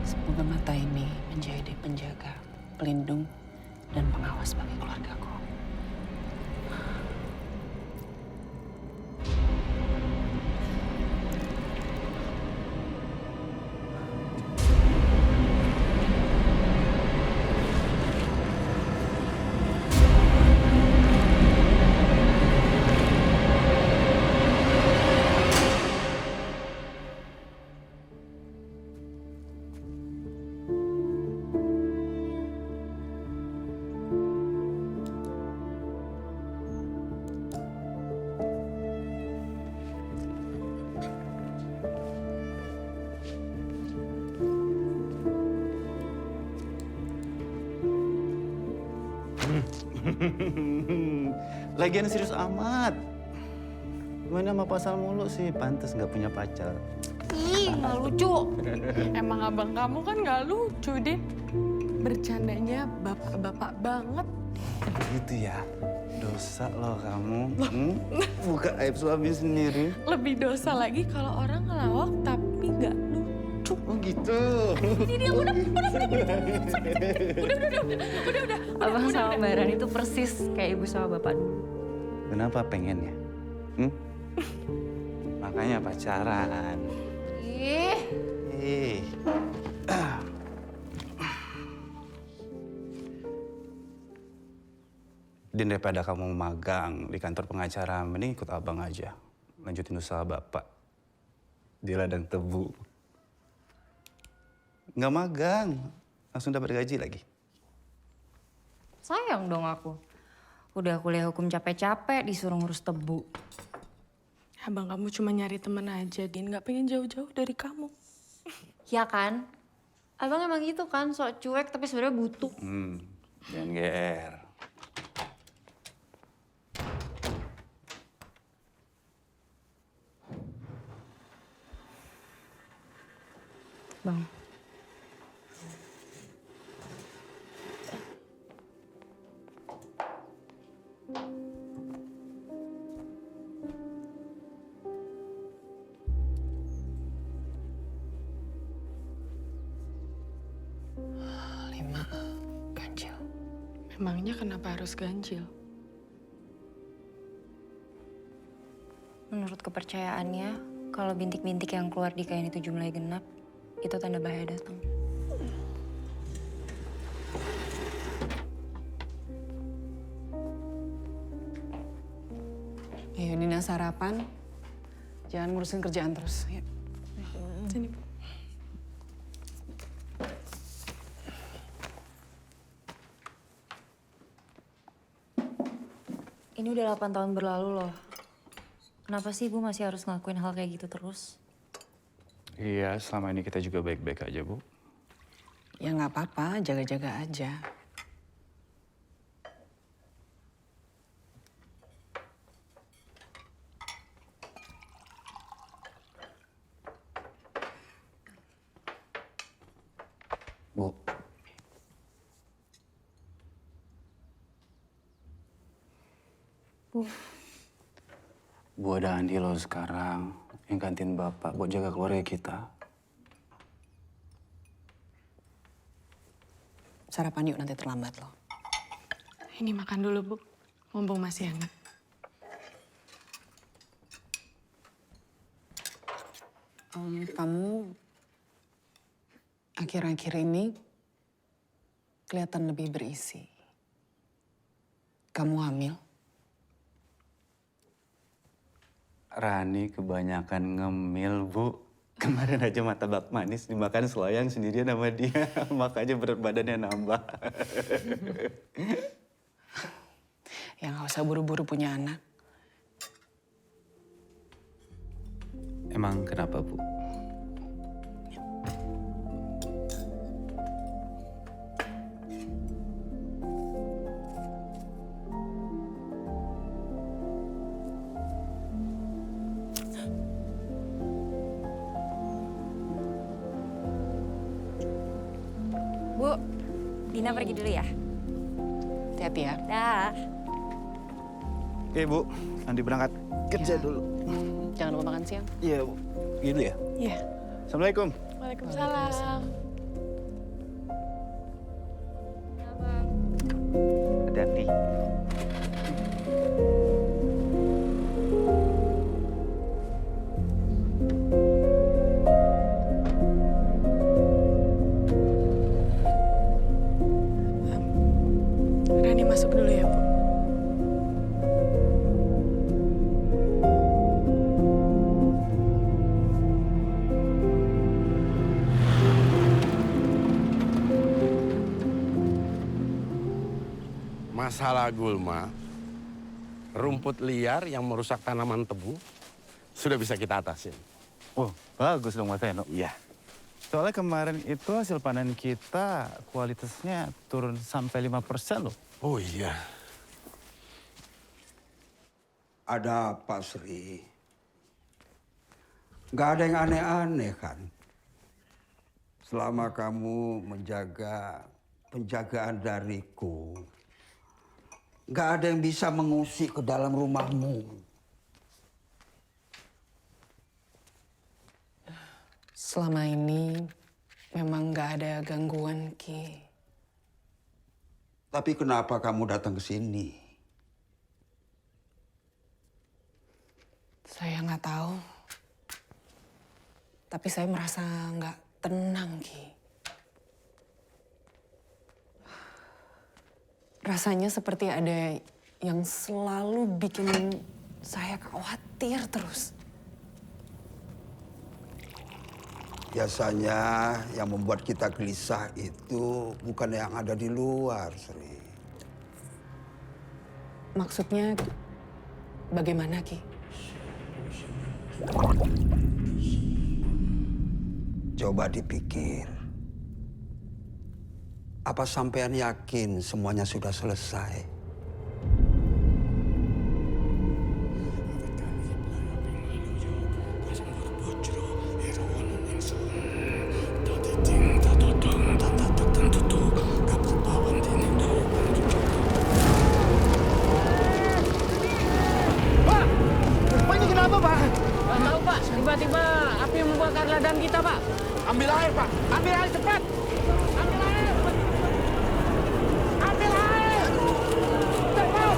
Semoga mata ini menjadi penjaga, pelindung, dan pengawas bagi keluargaku. Lagian serius amat. Gimana sama pasal mulu sih? Pantes nggak punya pacar. Ih, nggak lucu. Emang abang kamu kan nggak lucu, Din. Bercandanya bapak-bapak banget. Gitu ya? Dosa loh kamu. Buka aib suami sendiri. Lebih dosa lagi kalau orang ngelawak tapi nggak lucu. Oh gitu. Ini udah. Abang sama Mbak Rani itu persis kayak ibu sama bapak dulu. Kenapa pengen ya? Makanya pacaran. Ih, Din, daripada kamu magang di kantor pengacara, mending ikut abang aja. Lanjutin usaha bapak. Di ladang tebu. Nggak magang, langsung dapat gaji lagi. Sayang dong aku. Udah kuliah hukum capek-capek disuruh ngurus tebu. abang kamu cuma nyari temen aja, Din. Nggak pengen jauh-jauh dari kamu. Ya kan? Abang emang gitu kan, sok cuek tapi sebenarnya butuh. Jangan GR. Bang. Ganjil. Memangnya kenapa harus ganjil? Menurut kepercayaannya, kalau bintik-bintik yang keluar di kain itu jumlahnya genap, itu tanda bahaya datang. Ayo Nina sarapan. Jangan ngurusin kerjaan terus. Ya. Sini, Bu. Ini udah 8 tahun berlalu loh. Kenapa sih Ibu masih harus ngelakuin hal kayak gitu terus? Iya, selama ini kita juga baik-baik aja, Bu. Ya nggak apa-apa, jaga-jaga aja. Bu, ada Andi loh sekarang yang gantiin Bapak buat jaga keluarga kita. Sarapan yuk, nanti terlambat loh. Ini makan dulu, Bu. Mumpung masih hangat. Kamu akhir-akhir ini kelihatan lebih berisi. Kamu hamil? Rani kebanyakan ngemil, Bu. Kemarin aja martabak manis dimakan selayang sendirian sama dia. Makanya berat badannya nambah. Ya nggak usah buru-buru punya anak. Emang kenapa, Bu? Bu, Dina pergi dulu ya. Hati-hati ya. Dah. Oke, Bu. Andi berangkat kerja Ya. dulu. Jangan lupa makan siang. Iya, Bu. Gitu ya? Iya. Assalamualaikum. Waalaikumsalam. Hati-hati. Rani masuk dulu ya, Bu. Masalah gulma, rumput liar yang merusak tanaman tebu, sudah bisa kita atasin. Oh, bagus dong, Mas Eno. Iya. Soalnya kemarin itu hasil panen kita kualitasnya turun sampai 5% loh. Oh iya. Ada apa, Sri? Nggak ada yang aneh-aneh kan? Selama kamu menjaga penjagaan dariku, nggak ada yang bisa mengusik ke dalam rumahmu. Selama ini memang nggak ada gangguan, Ki. Tapi kenapa kamu datang ke sini? Saya nggak tahu. Tapi saya merasa nggak tenang, Ki. Rasanya seperti ada yang selalu bikin saya khawatir terus. Biasanya yang membuat kita gelisah itu bukan yang ada di luar, Sri. Maksudnya bagaimana, Ki? Coba dipikir. Apa sampean yakin semuanya sudah selesai? Nggak tahu Pak, tiba-tiba api membakar ladang kita Pak. Ambil air, Pak. Ambil air cepat. Ambil air. Ambil air. Cepat.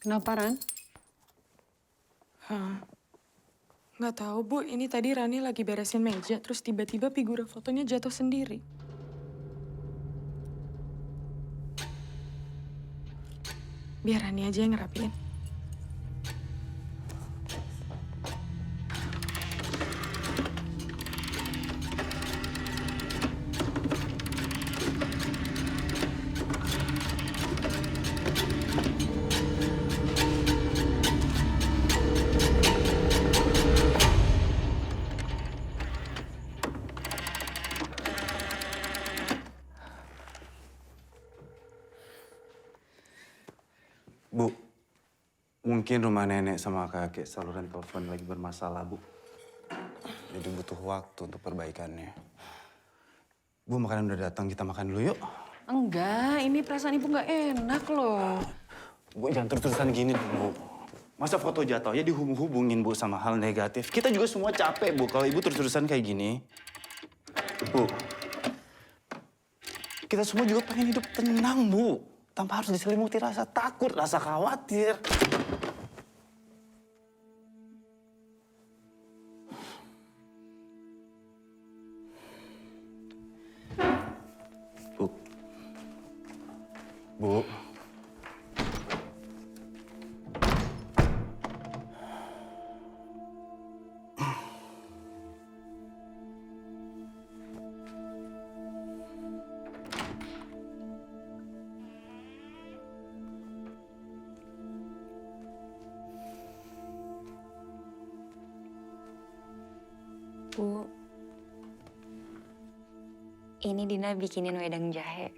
Kenapa, Ran? Nggak tahu, Bu. Ini tadi Rani lagi beresin meja, terus tiba-tiba figura fotonya jatuh sendiri. Biar Rani aja yang ngerapiin. Mungkin rumah nenek sama kakek saluran telepon lagi bermasalah, Bu. Jadi butuh waktu untuk perbaikannya. Bu, makanan udah datang, kita makan dulu yuk. Enggak, ini perasaan ibu nggak enak loh. Bu, jangan terus-terusan gini dong, Bu. Masa foto jatuh ya dihubung-hubungin, Bu, sama hal negatif. Kita juga semua capek, Bu, kalau ibu terus-terusan kayak gini. Bu, kita semua juga pengen hidup tenang, Bu. Tanpa harus diselimuti rasa takut, rasa khawatir. Bu. Bu. Bu, ini Dina bikinin wedang jahe.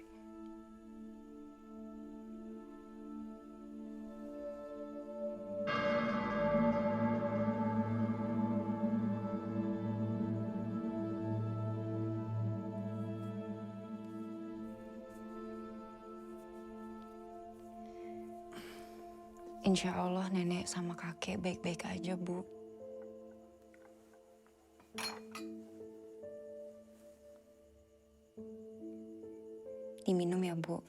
Insya Allah nenek sama kakek baik-baik aja, Bu. Diminum ya, Bu.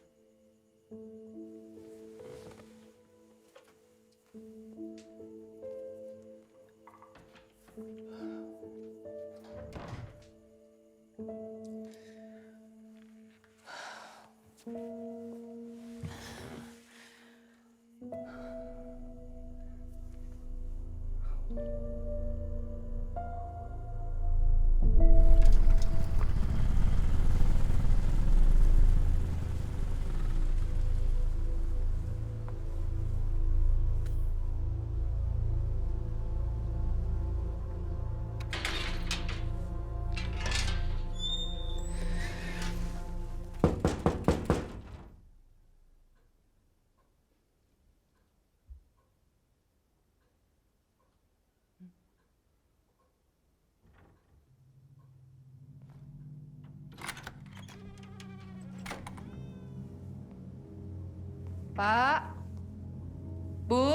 Pak, Bu.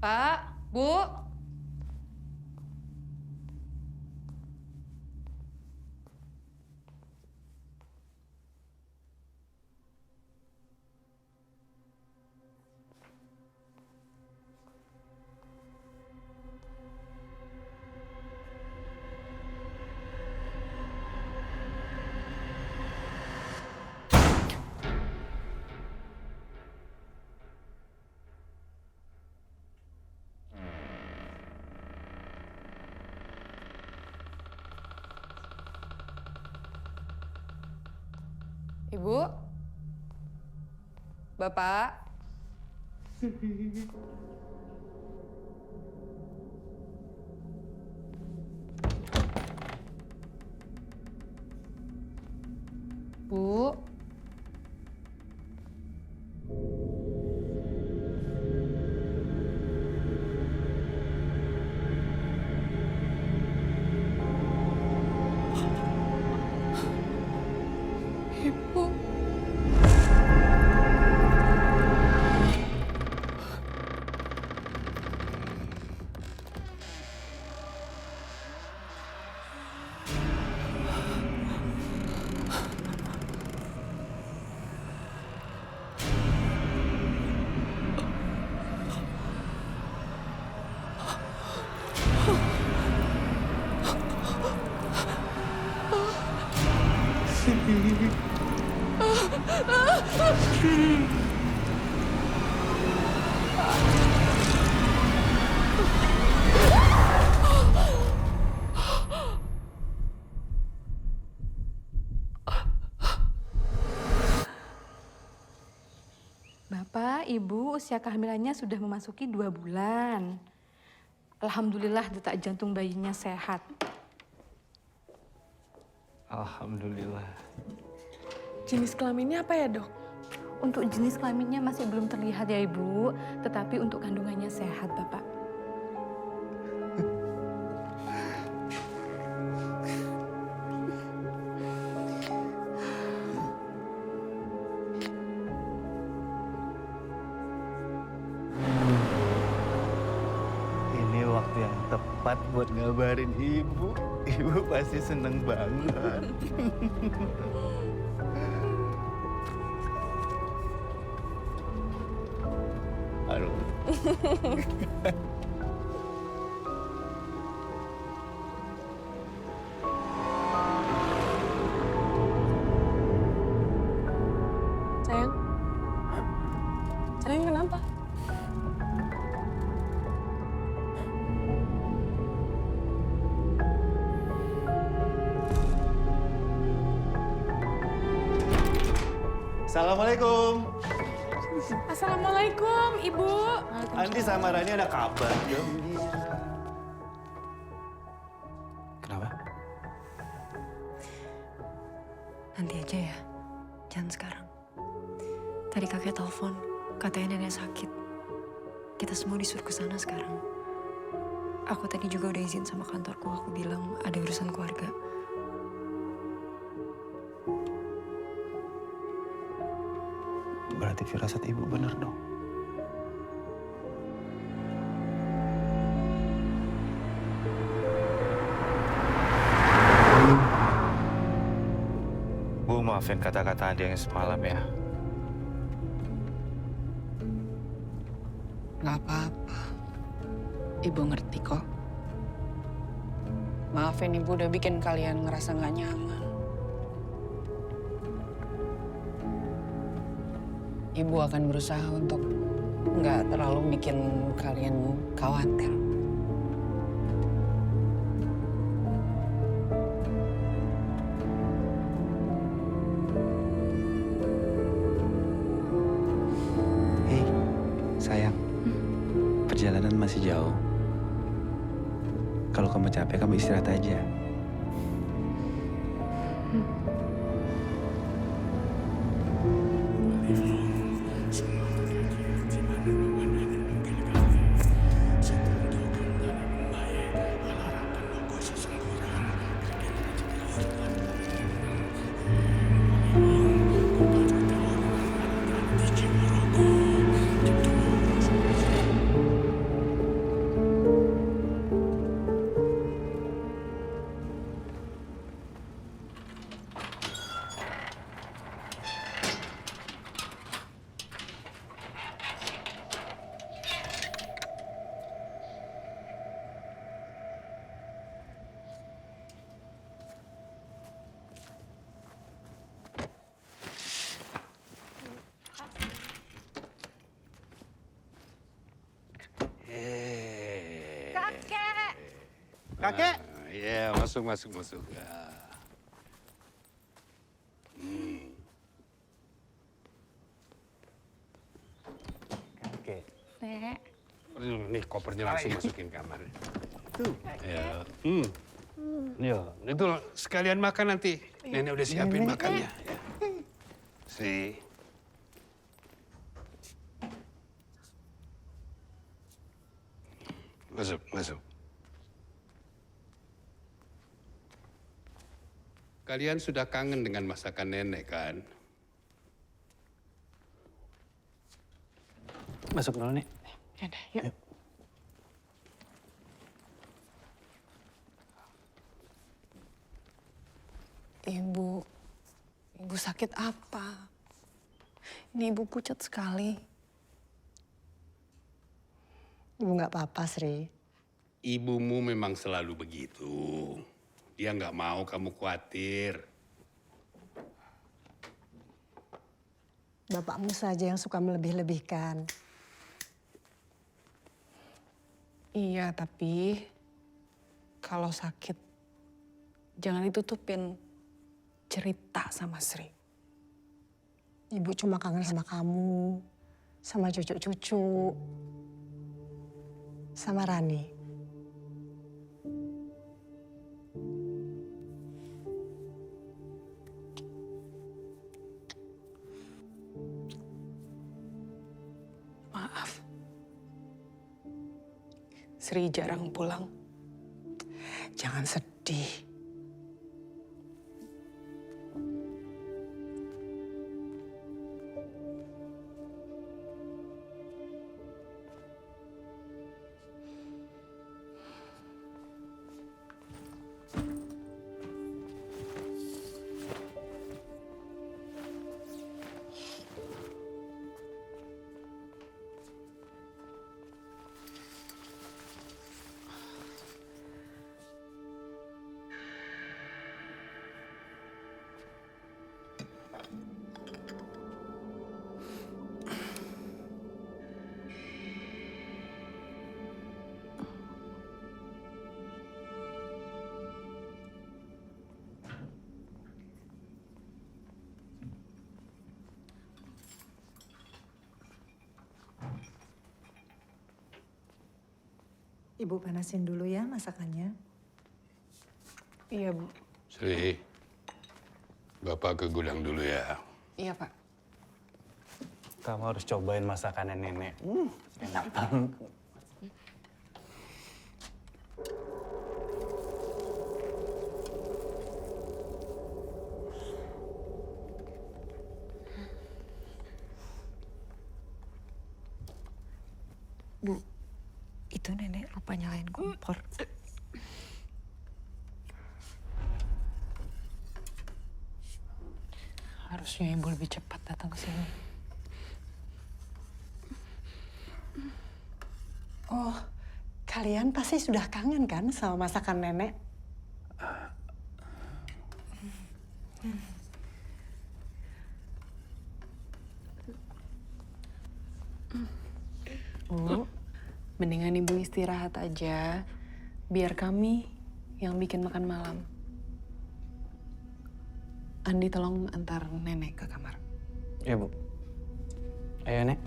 Pak, Bu. Ibu, Bapak. Bu. Ibu. Bapak, Ibu, usia kehamilannya sudah memasuki 2 bulan. Alhamdulillah detak jantung bayinya sehat. Alhamdulillah. Jenis kelaminnya apa ya, Dok? Untuk jenis kelaminnya masih belum terlihat ya Ibu, tetapi untuk kandungannya sehat Bapak. Ini waktu yang tepat buat ngabarin ibu. Ibu pasti seneng banget. Aduh. Sayang? Sayang kenapa? Assalamualaikum. Assalamualaikum, Ibu. Andi sama Rani ada kabar. Kenapa? Nanti aja ya, jangan sekarang. Tadi kakek telepon, katanya nenek sakit. Kita semua disuruh ke sana sekarang. Aku tadi juga udah izin sama kantorku, aku bilang ada urusan keluarga. Berarti firasat ibu benar dong. Bu, maafin kata-kata Andi yang semalam ya. Nggak apa-apa. Ibu ngerti kok. Maafin ibu udah bikin kalian ngerasa nggak nyaman. Ibu akan berusaha untuk nggak terlalu bikin kalian khawatir. Hei, sayang. Perjalanan masih jauh. Kalau kamu capek, kamu istirahat aja. Kakek. Iya, masuk. Kakek. Nek. Nih kopernya langsung masukin kamar. Tuh. Ya. Ya, itu sekalian makan nanti. Nenek udah siapin makannya. Ya. Si. Masuk. Kalian sudah kangen dengan masakan nenek, kan? Masuk dulu, Nek. Yaudah, yuk. Ibu sakit apa? Ini ibu pucat sekali. Ibu nggak apa-apa, Sri. Ibumu memang selalu begitu. Dia nggak mau kamu khawatir. Bapakmu saja yang suka melebih-lebihkan. Iya, tapi kalau sakit jangan ditutupin cerita sama Sri. Ibu cuma kangen sama kamu, sama cucu-cucu, sama Rani. Maaf. Sri jarang pulang. Jangan sedih. Ibu panasin dulu ya masakannya. Iya, Bu. Sri, Bapak ke gudang dulu ya. Iya, Pak. Kamu harus cobain masakannya nenek. Enak banget. Bu, itu nenek lupa nyalain kompor. Harusnya Ibu lebih cepat datang ke sini. Oh, kalian pasti sudah kangen kan sama masakan nenek? Bu, mendingan Ibu istirahat aja. Biar kami yang bikin makan malam. Andi tolong antar nenek ke kamar. Iya, Bu. Ayo, Nek.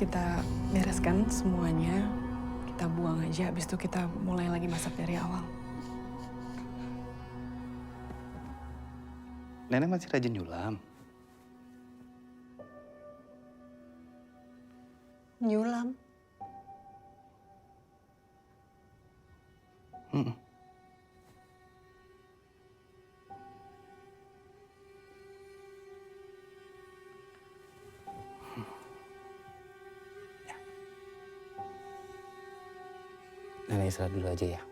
Kita bereskan semuanya. Kita buang aja, habis itu kita mulai lagi masak dari awal. Nenek masih rajin nyulam. Nyulam. Nenek istirahat dulu aja ya.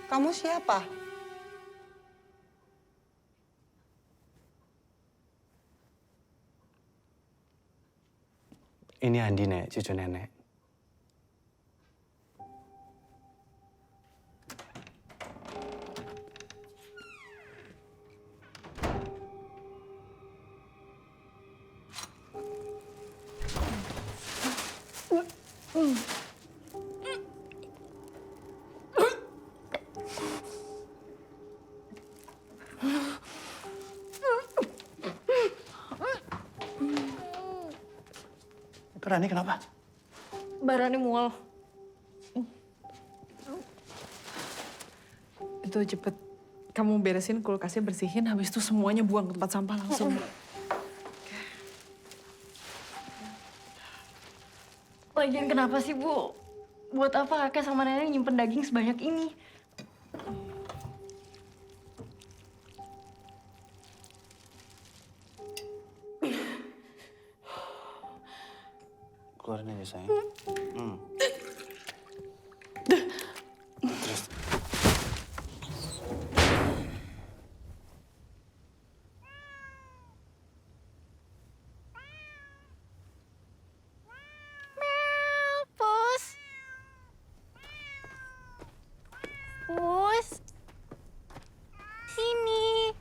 Kamu siapa? Ini Andi, Nek, cucu nenek. Itu Rani kenapa? Barani mual. Itu cepet. Kamu beresin kulkasnya, bersihin, habis itu semuanya buang ke tempat sampah langsung. Lagian kenapa sih, Bu? Buat apa kakek sama nenek nyimpen daging sebanyak ini? Keluarin aja, sayang. Terus. Pus. Pus. Sini.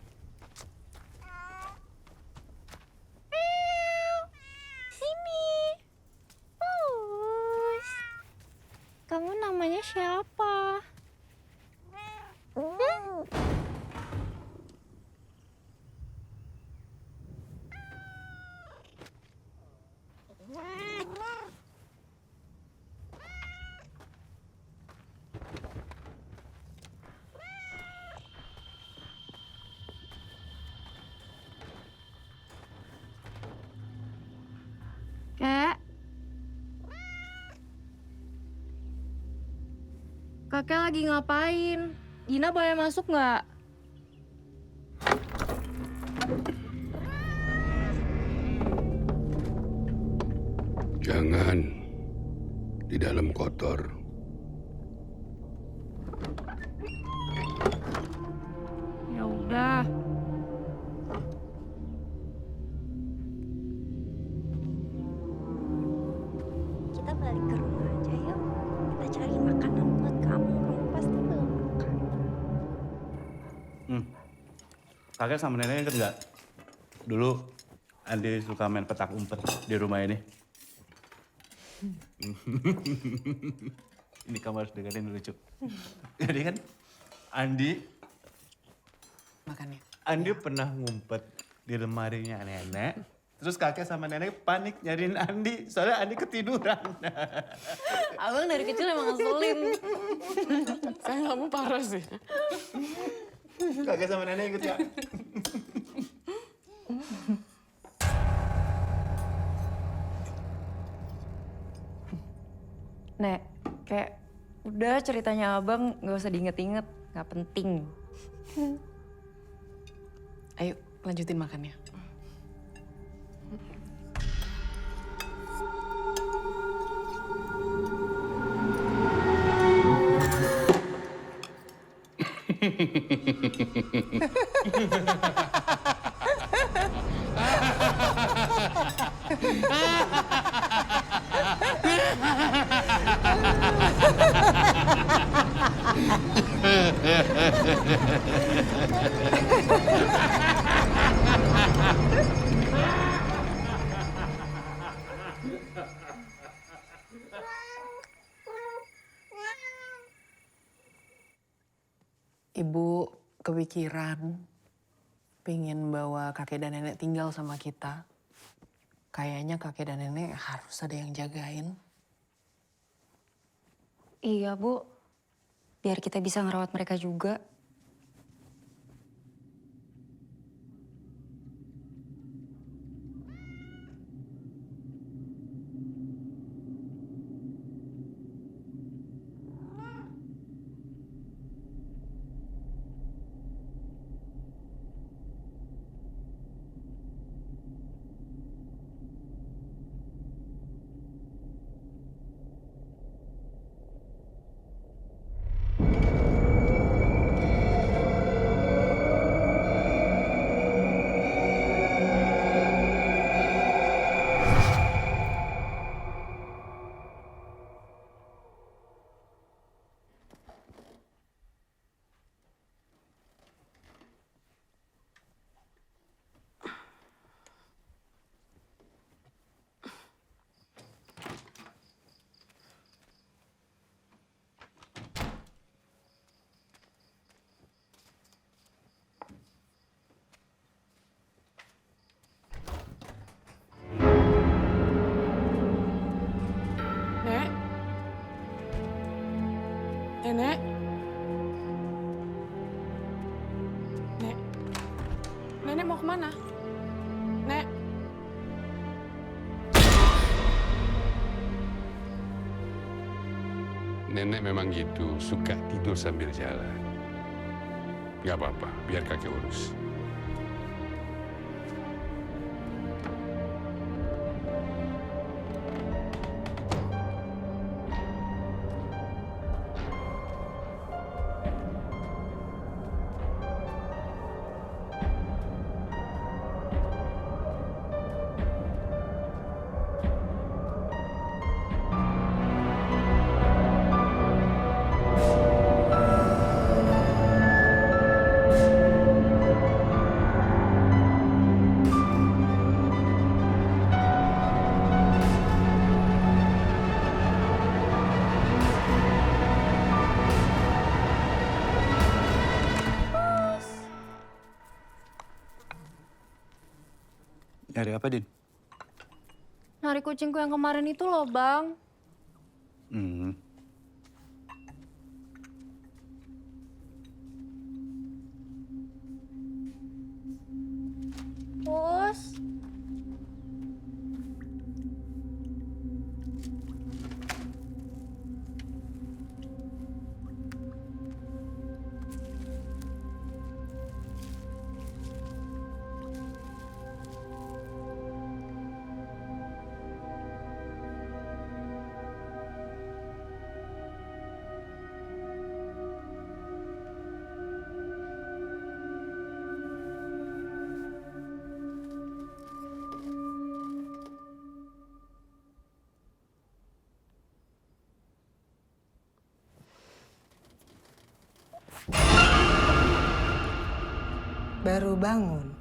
Kakek lagi ngapain? Dina boleh masuk nggak? Jangan. Di dalam kotor. Ya udah. Kita balik ke rumah aja yuk. Kita cari makanan buat kamu. Kamu pasti belum makan. Kakek sama nenek inget nggak? Dulu Andi suka main petak umpet di rumah ini. Ini kamu harus dengerin lucu. Jadi kan Andi pernah ngumpet di lemarinya nenek. Terus kakek sama nenek panik nyariin Andi. Soalnya Andi ketiduran. Abang dari kecil emang ngeselin. Saya kamu parah sih. Kakek sama nenek ikut ya. Nek, kayak udah ceritanya abang nggak usah diinget-inget, nggak penting. Ayo lanjutin makannya. Ibu kepikiran pengen bawa kakek dan nenek tinggal sama kita. Kayaknya kakek dan nenek harus ada yang jagain. Iya, Bu. Biar kita bisa ngerawat mereka juga. Nek? Nenek? Nek? Nenek mau kemana? Nek? Nenek memang gitu, suka tidur sambil jalan. Gak apa-apa, biar kakek urus. Nyari apa, Din? Nyari kucingku yang kemarin itu loh, Bang. Pus. Baru bangun.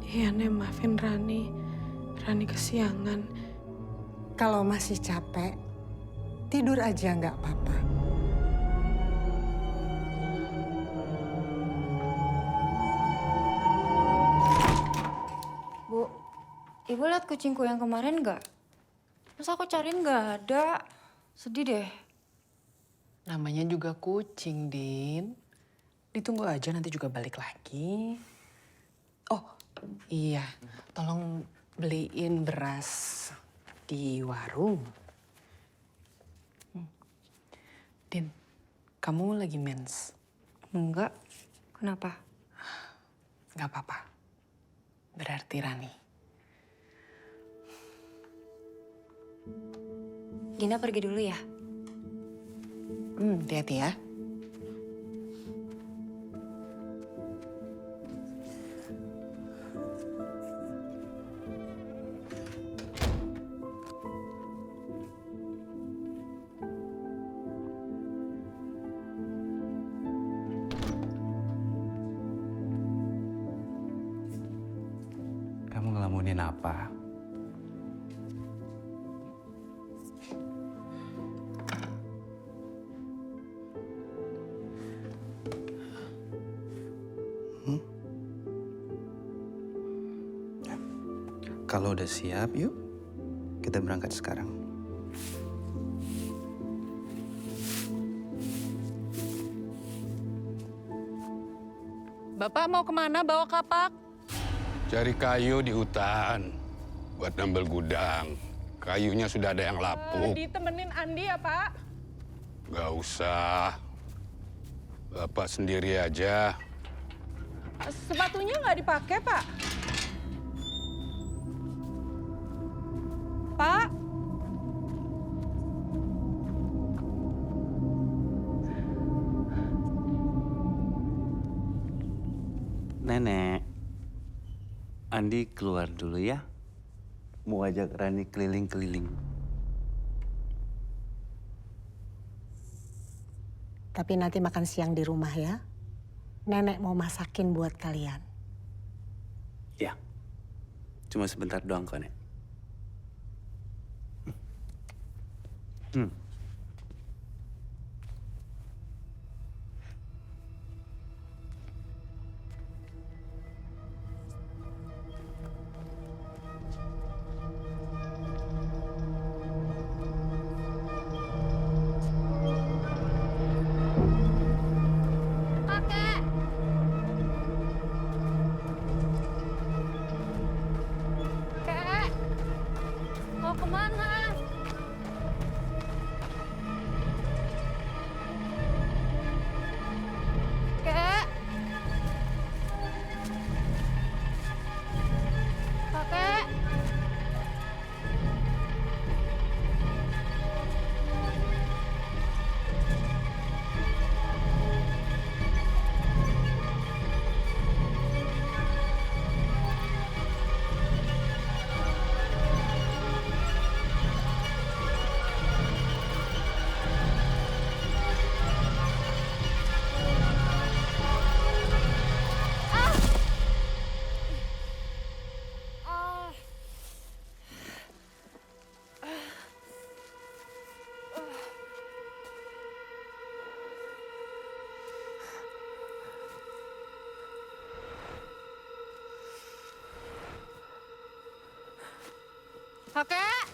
Iya, Nek, maafin Rani. Rani kesiangan. Kalau masih capek, tidur aja nggak apa-apa. Bu, Ibu lihat kucingku yang kemarin nggak? Terus aku cariin nggak ada. Sedih deh. Namanya juga kucing, Din. Ditunggu aja nanti juga balik lagi. Oh, iya. Tolong beliin beras di warung. Din, kamu lagi mens? Enggak. Kenapa? Nggak apa-apa. Berarti Rani. Gina pergi dulu ya. Hati-hati ya. Kamu ngelamunin apa? Kalau udah siap, yuk kita berangkat sekarang. Bapak mau kemana bawa kapak? Cari kayu di hutan buat nambel gudang. Kayunya sudah ada yang lapuk. Ditemenin Andi ya, Pak? Gak usah. Bapak sendiri aja. Sepatunya nggak dipakai, Pak? Pak? Nenek, Andi keluar dulu ya. Mau ajak Rani keliling-keliling. Tapi nanti makan siang di rumah ya. Nenek mau masakin buat kalian. Ya, cuma sebentar doang kok, Nek. Kakek! Kakek! Mau kemana? Kakek! Kakek! Kakek!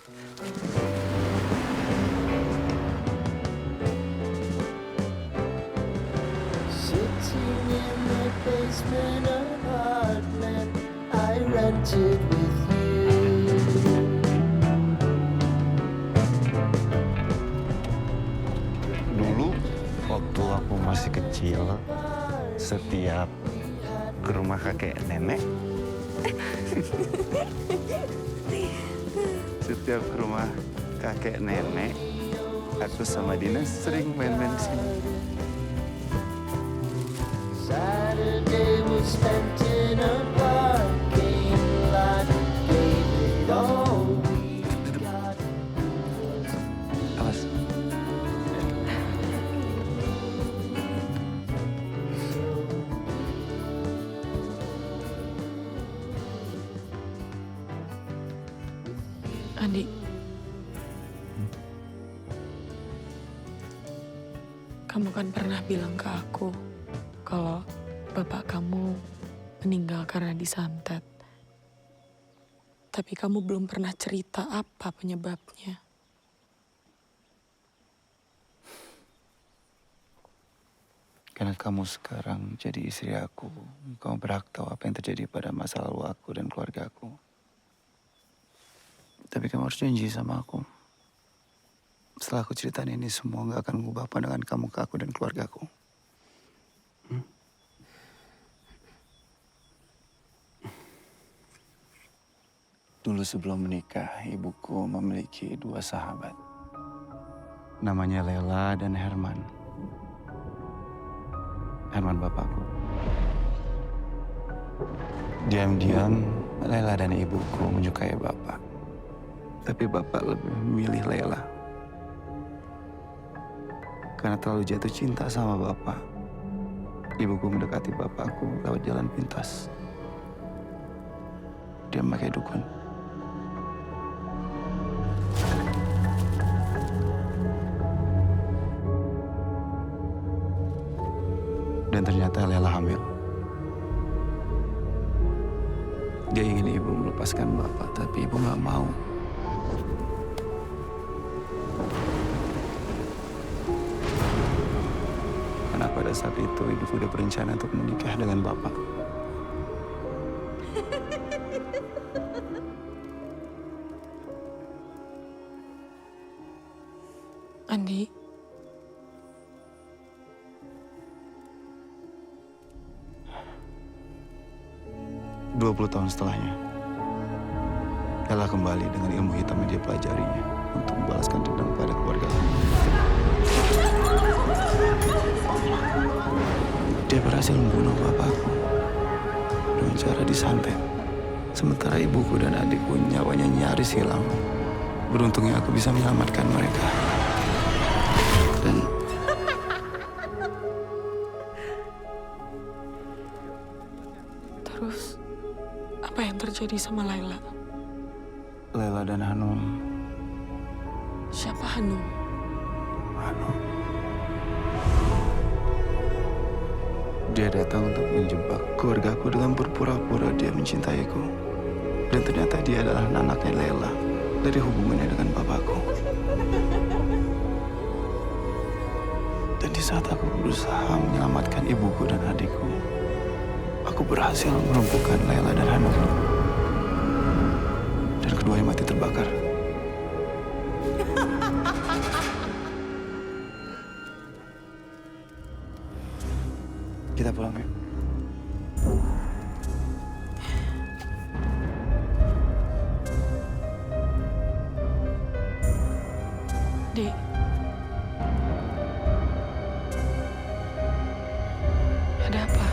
Sitting in the basement apartment I rented with you. Dulu waktu aku masih kecil, setiap ke rumah kakek nenek, setiap ke rumah kakek nenek, aku sama Dina sering main-main di sini. Saturday was spent in a parking lot. Gave it all we got. Awas. Andi. Kamu kan pernah bilang ke aku kalau bapak kamu meninggal karena disantet. Tapi kamu belum pernah cerita apa penyebabnya. Karena kamu sekarang jadi istri aku, kamu berhak tahu apa yang terjadi pada masa lalu aku dan keluarga aku. Tapi kamu harus janji sama aku. Setelah aku ceritain ini semua gak akan mengubah pandangan kamu ke aku dan keluargaku. Dulu sebelum menikah, ibuku memiliki 2 sahabat. Namanya Lela dan Herman. Herman bapakku. Diam-diam, Lela dan ibuku menyukai bapak. Tapi bapak lebih memilih Lela. Karena terlalu jatuh cinta sama bapak, ibuku mendekati bapakku lewat jalan pintas. Dia memakai dukun. Dan ternyata Lela hamil. Dia ingin ibu melepaskan bapak, tapi ibu gak mau. Karena pada saat itu ibu sudah berencana untuk menikah dengan bapak. Andi, 20 tahun setelahnya, Ella kembali dengan ilmu hitam yang dia pelajarinya untuk membalaskan dendam pada keluarga. Dia berhasil membunuh bapakku dengan cara disantet. Sementara ibuku dan adikku nyawanya nyaris hilang. Beruntungnya aku bisa menyelamatkan mereka. Dan terus apa yang terjadi sama Laila? Lela dan Hanum. Siapa Hanum? Hanum. Dia datang untuk menjebak keluargaku dengan berpura-pura dia mencintaiku. Dan ternyata dia adalah anaknya Lela dari hubungannya dengan bapakku. Dan di saat aku berusaha menyelamatkan ibuku dan adikku, aku berhasil melumpuhkan Lela dan Hanum. Dan keduanya mati terbakar. Kita pulang yuk. Dek. Ada apa?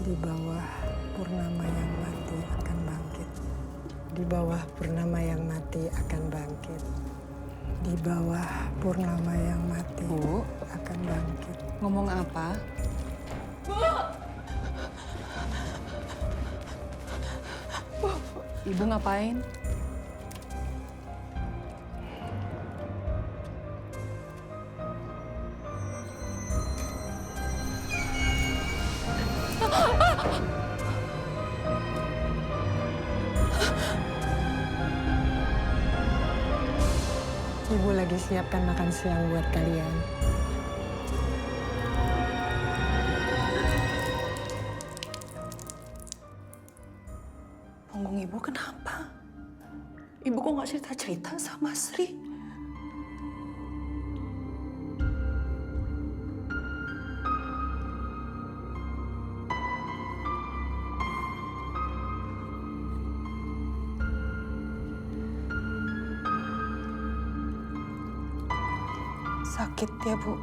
Di bawah purnama yang mati akan bangkit. Di bawah purnama yang mati akan bangkit. Di bawah purnama yang mati Bu, akan bangkit. ngomong apa? Ibu ngapain? Ibu lagi siapkan makan siang buat kalian. Punggung ibu kenapa? Ibu kok nggak cerita-cerita sama Sri? Sakit ya, Bu?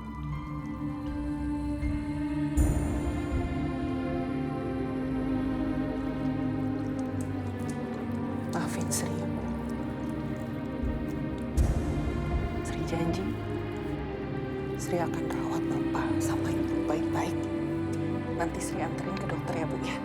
Maafin Sri, ya, Bu. Sri janji, Sri akan rawat Bapak sama Ibu baik-baik. Nanti Sri anterin ke dokter ya, Bu, ya.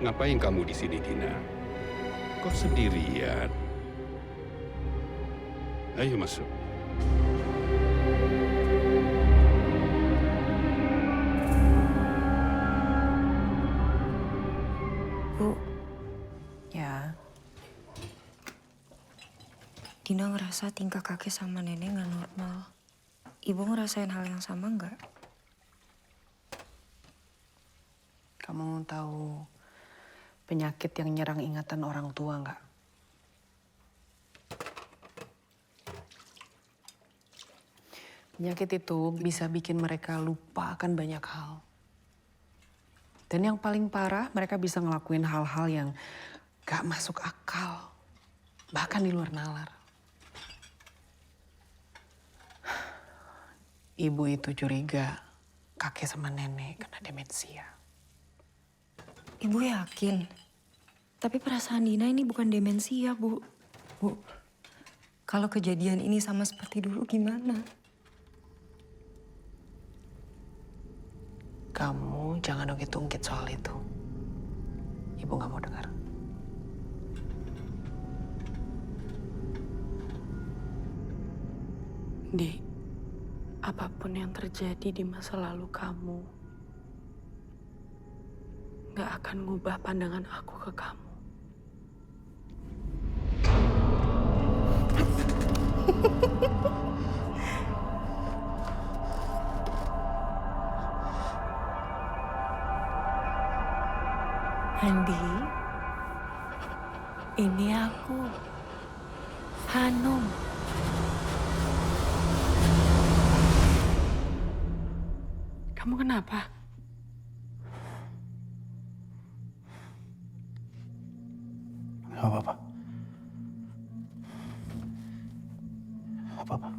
Ngapain kamu di sini, Dina? Kok sendirian? Ayo masuk. Bu, ya. Dina ngerasa tingkah kakek sama nenek nggak normal. Ibu ngerasain hal yang sama nggak? Kamu tahu penyakit yang nyerang ingatan orang tua nggak? Penyakit itu bisa bikin mereka lupa akan banyak hal. Dan yang paling parah, mereka bisa ngelakuin hal-hal yang gak masuk akal. Bahkan di luar nalar. Ibu itu curiga kakek sama nenek kena demensia. Ibu yakin? Tapi perasaan Dina ini bukan demensia, Bu. Bu, kalau kejadian ini sama seperti dulu gimana? Kamu jangan ungkit-ungkit soal itu. Ibu gak mau dengar. Di, apapun yang terjadi di masa lalu kamu, gak akan ngubah pandangan aku ke kamu. Andi, ini aku, Hanum. Kamu kenapa? Gak apa-apa. Gak apa-apa.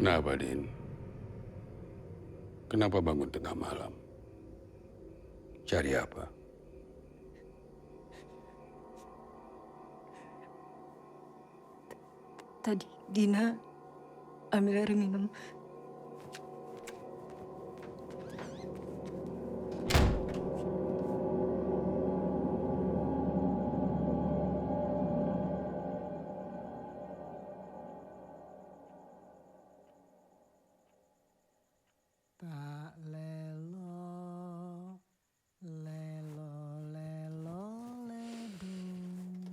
Kenapa, Din? Kenapa bangun tengah malam? Cari apa? Tadi Dina ambil air minum. Tak lelo, lelo, lelo, ledung.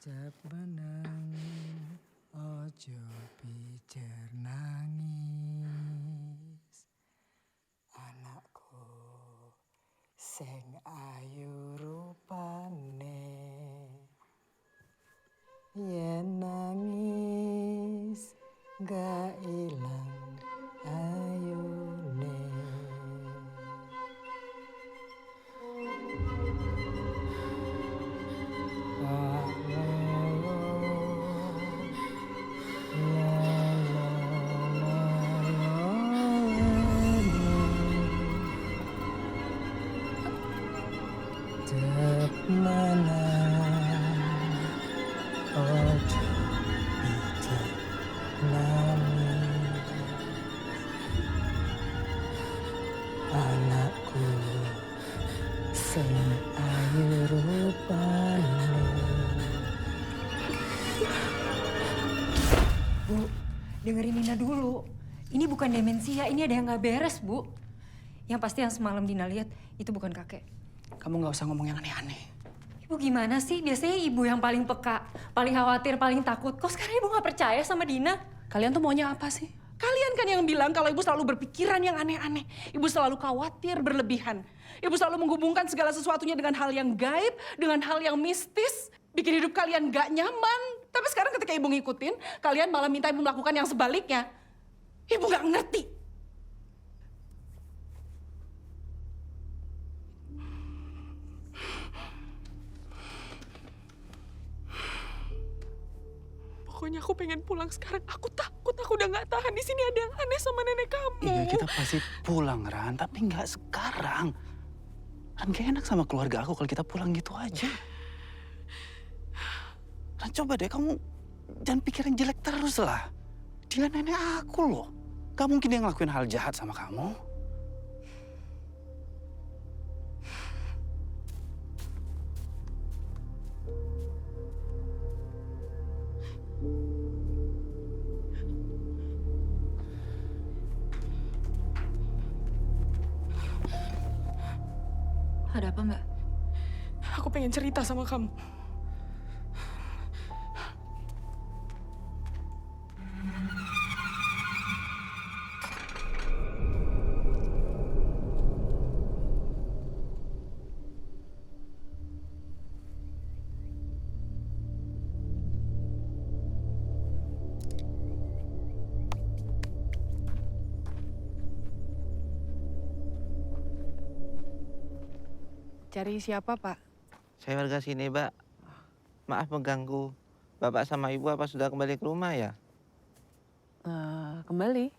Cep benang, ojo pijer nangis. Anakku, sing ayu rupane. Yen nangis, gak ilang ayune. Tak lelo, lelo, lelo, lelo. Cep menang, ojo pijer nangis. Anakku, sing ayu rupane. Bu, dengerin Dina dulu. Ini bukan demensia, ini ada yang nggak beres, Bu. Yang pasti yang semalam Dina lihat itu bukan kakek. Kamu nggak usah ngomong yang aneh-aneh. Ibu gimana sih? Biasanya ibu yang paling peka, paling khawatir, paling takut. Kok sekarang ibu nggak percaya sama Dina? Kalian tuh maunya apa sih? Kalian kan yang bilang kalau ibu selalu berpikiran yang aneh-aneh. Ibu selalu khawatir berlebihan. Ibu selalu menghubungkan segala sesuatunya dengan hal yang gaib, dengan hal yang mistis. Bikin hidup kalian gak nyaman. Tapi sekarang ketika ibu ngikutin, kalian malah minta ibu melakukan yang sebaliknya. Ibu gak ngerti. Pokoknya aku pengen pulang sekarang. Aku takut, aku udah gak tahan. Di sini ada yang aneh sama nenek kamu. Iya, kita pasti pulang, Ran. Tapi nggak sekarang. Ran, gak enak sama keluarga aku kalau kita pulang gitu aja. Ran, coba deh kamu jangan pikirin jelek terus lah. Dia nenek aku loh. Gak mungkin dia ngelakuin hal jahat sama kamu. Ada apa, Mbak? Aku pengen cerita sama kamu. Cari siapa, Pak? Saya warga sini, Mbak. Maaf mengganggu. Bapak sama Ibu apa sudah kembali ke rumah ya? Kembali.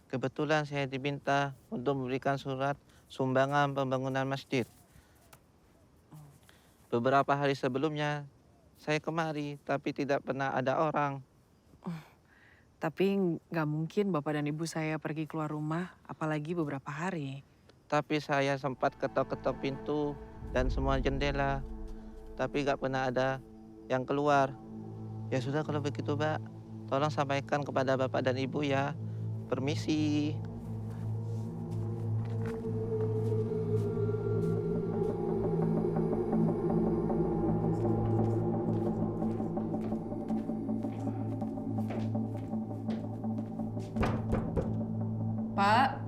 Kebetulan saya diminta untuk memberikan surat sumbangan pembangunan masjid. Beberapa hari sebelumnya saya kemari, tapi tidak pernah ada orang. Tapi nggak mungkin Bapak dan Ibu saya pergi keluar rumah, apalagi beberapa hari. Tapi saya sempat ketok-ketok pintu dan semua jendela. Tapi nggak pernah ada yang keluar. Ya sudah kalau begitu, Mbak. Tolong sampaikan kepada Bapak dan Ibu ya. Permisi. Pak,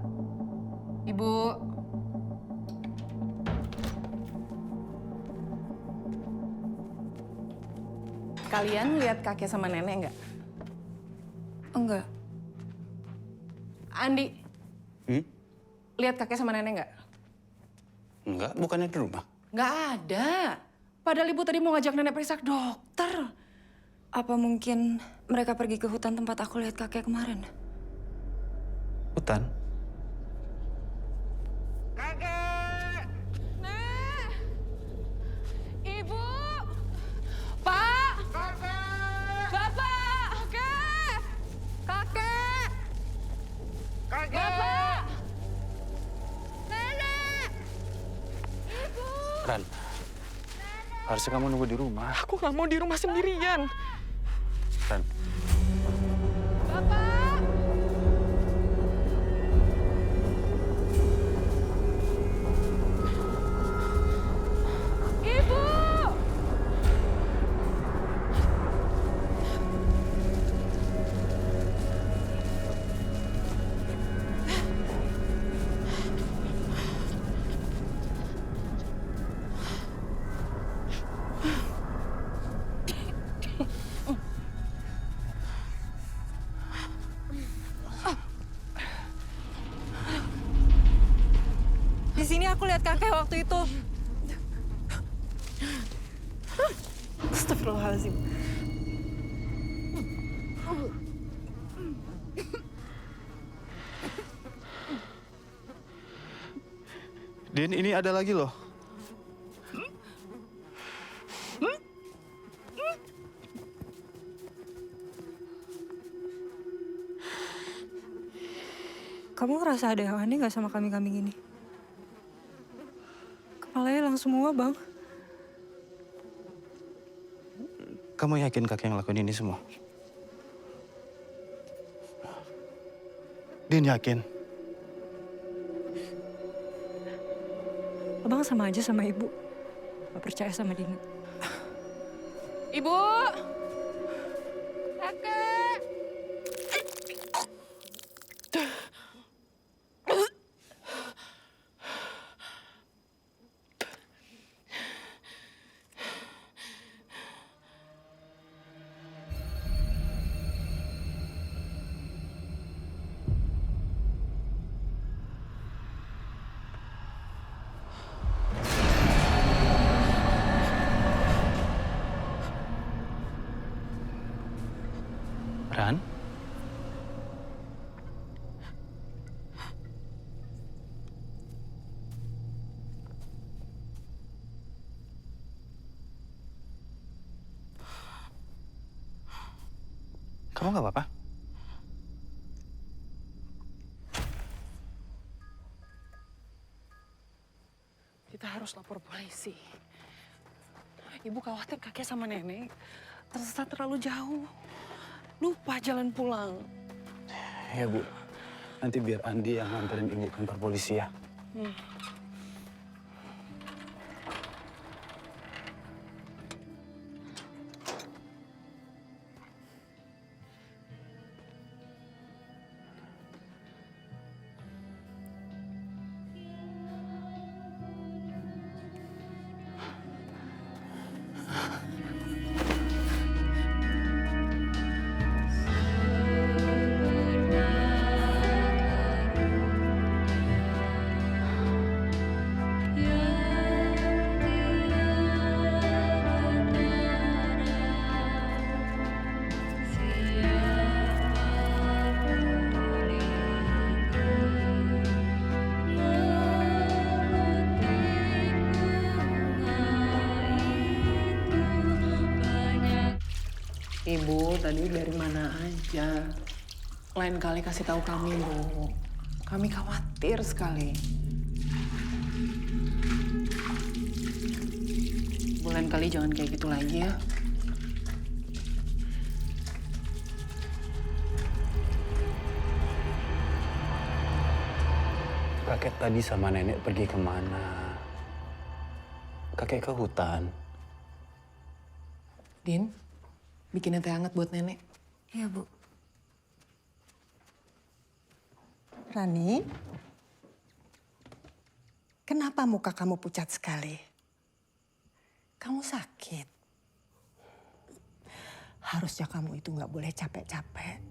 Ibu. Kalian lihat kakek sama nenek nggak? Enggak. Andi, lihat kakek sama nenek nggak? Enggak, bukannya di rumah. Nggak ada. Padahal Ibu tadi mau ngajak nenek periksa ke dokter. Apa mungkin mereka pergi ke hutan tempat aku lihat kakek kemarin. Hutan? Ibu! Pak! Bapak! Kakek! Kakek! Bapak! Nenek! Ibu! Ran, harusnya kamu nunggu di rumah. Aku nggak mau di rumah sendirian. Ran, Bapak! Ibu! Di sini aku lihat kakek waktu itu. Astagfirullahaladzim. Din, ini ada lagi loh. Kamu ngerasa ada yang aneh nggak sama kambing-kambing ini? Kepalanya hilang semua, Bang. Kamu yakin kakek ngelakuin ini semua? Din yakin? Abang sama aja sama ibu. Gak percaya sama Dina. Ibu! Kakek! Ran? Kamu nggak apa-apa? Kita harus lapor polisi. Ibu khawatir kakek sama nenek tersesat terlalu jauh. Lupa jalan pulang. Ya Bu, nanti biar Andi yang nganterin ibu ke kantor polisi ya. Ibu, tadi dari mana aja? Lain kali kasih tahu kami, Bu. Kami khawatir sekali. Lain kali jangan kayak gitu lagi ya. Kakek tadi sama nenek pergi kemana? Kakek ke hutan. Din, bikinin teh hangat buat nenek. Iya, Bu. Rani, kenapa muka kamu pucat sekali? Kamu sakit. Harusnya kamu itu nggak boleh capek-capek.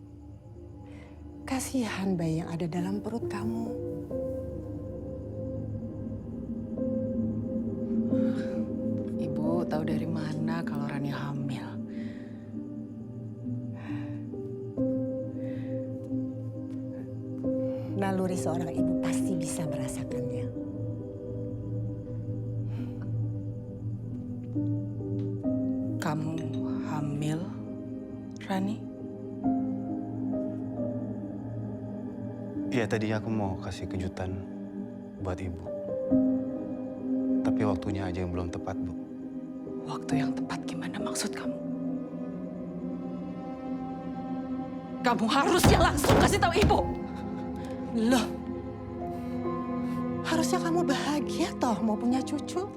Kasihan bayi yang ada dalam perut kamu. Ibu tahu dari mana kalau Rani hamil? naluri seorang ibu pasti bisa merasakannya. Kamu hamil, Rani? Iya, tadi aku mau kasih kejutan buat ibu. Tapi waktunya aja yang belum tepat, Bu. Waktu yang tepat gimana maksud kamu? Kamu harusnya langsung kasih tahu ibu. Loh, harusnya kamu bahagia toh mau punya cucu.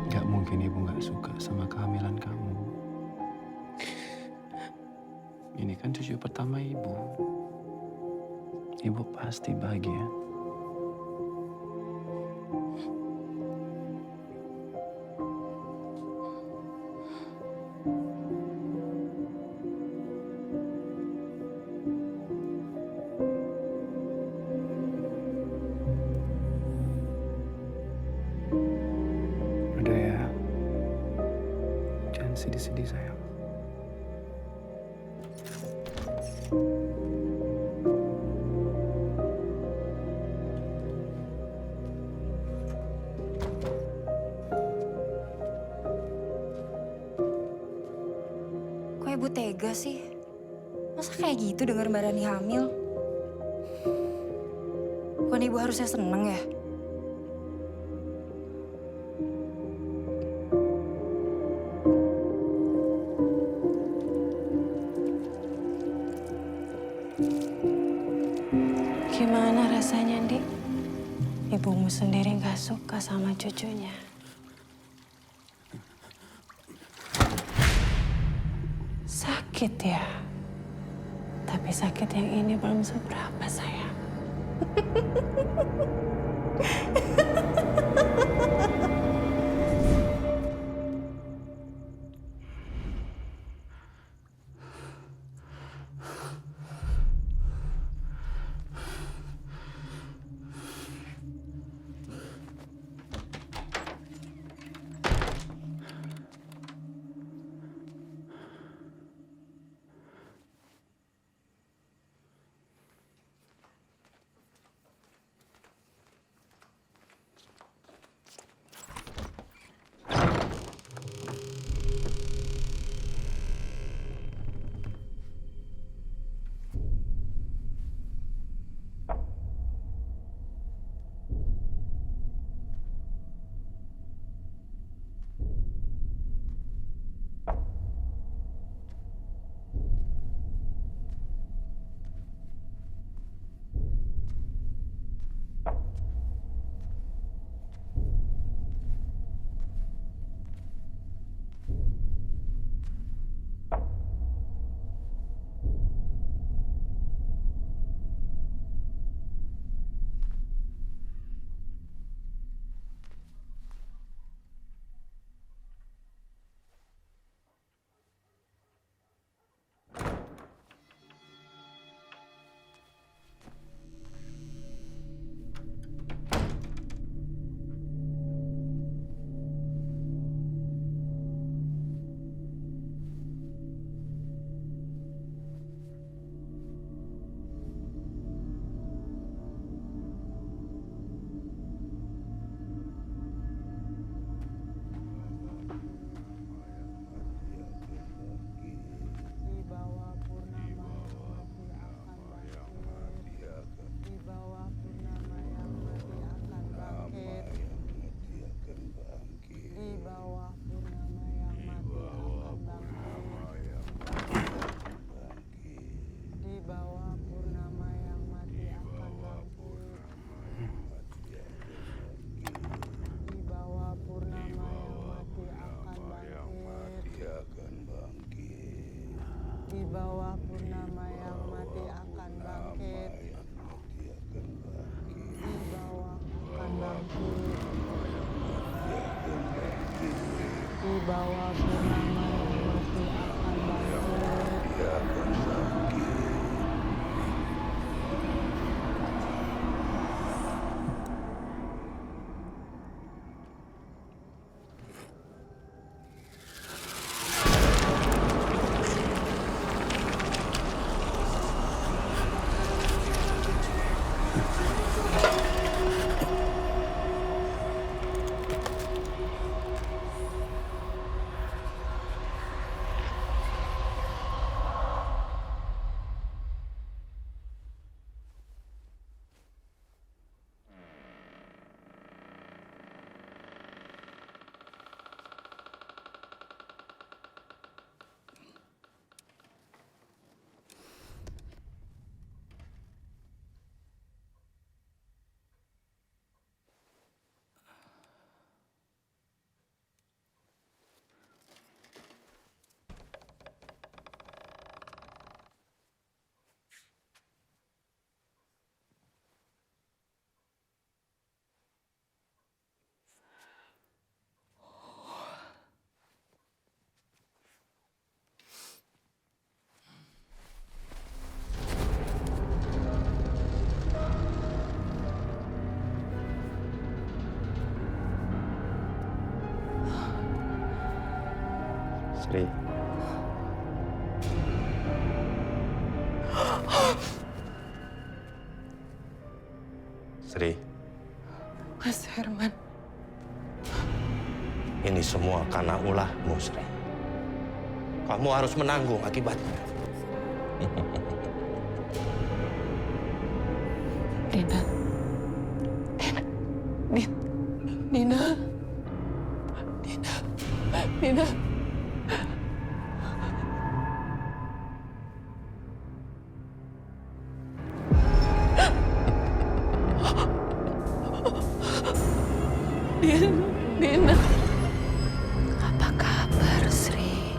Gak mungkin ibu gak suka sama kehamilan kamu. Ini kan cucu pertama ibu. Ibu pasti bahagia. Udah ya. Jangan sedih-sedih, sayang. Kok ibu tega sih? Masa kayak gitu denger Mbak Rani hamil? Bukan ibu harusnya seneng ya? Gimana rasanya, Dik? Ibumu sendiri gak suka sama cucunya. Sakit ya? Tapi sakit yang ini belum seberapa, sayang. bawah purnama yang mati akan bangkit. Di bawah akan bangkit. Di bawah purnama yang mati akan bangkit. Sri. Sri, Mas Herman. ini semua karena ulahmu, Sri. Kamu harus menanggung akibatnya. Dina. Dina. Dina. Dina. Apa kabar, Sri?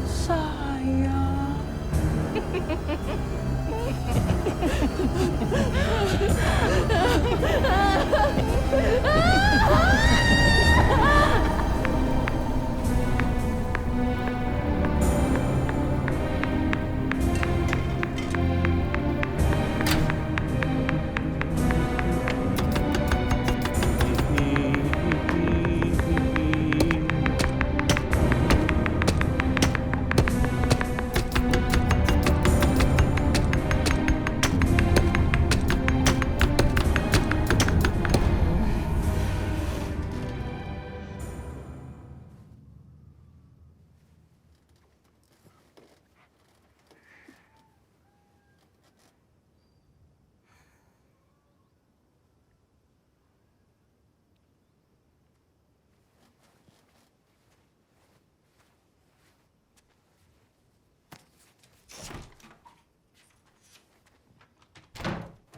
Sayang.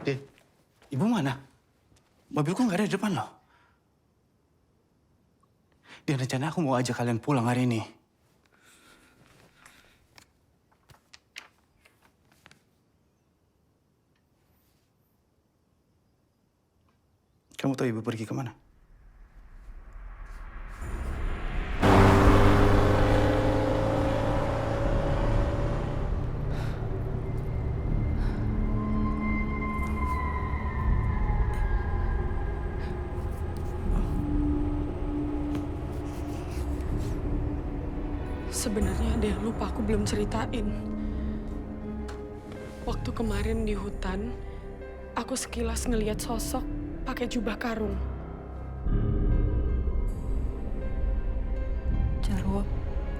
Dek, ibu mana? Mobilku nggak ada di depan loh. Dan rencana aku mau ajak kalian pulang hari ini. Kamu tahu ibu pergi kemana? Sebenarnya ada yang lupa aku belum ceritain. Waktu kemarin di hutan, aku sekilas ngelihat sosok pakai jubah karung. Jarwo.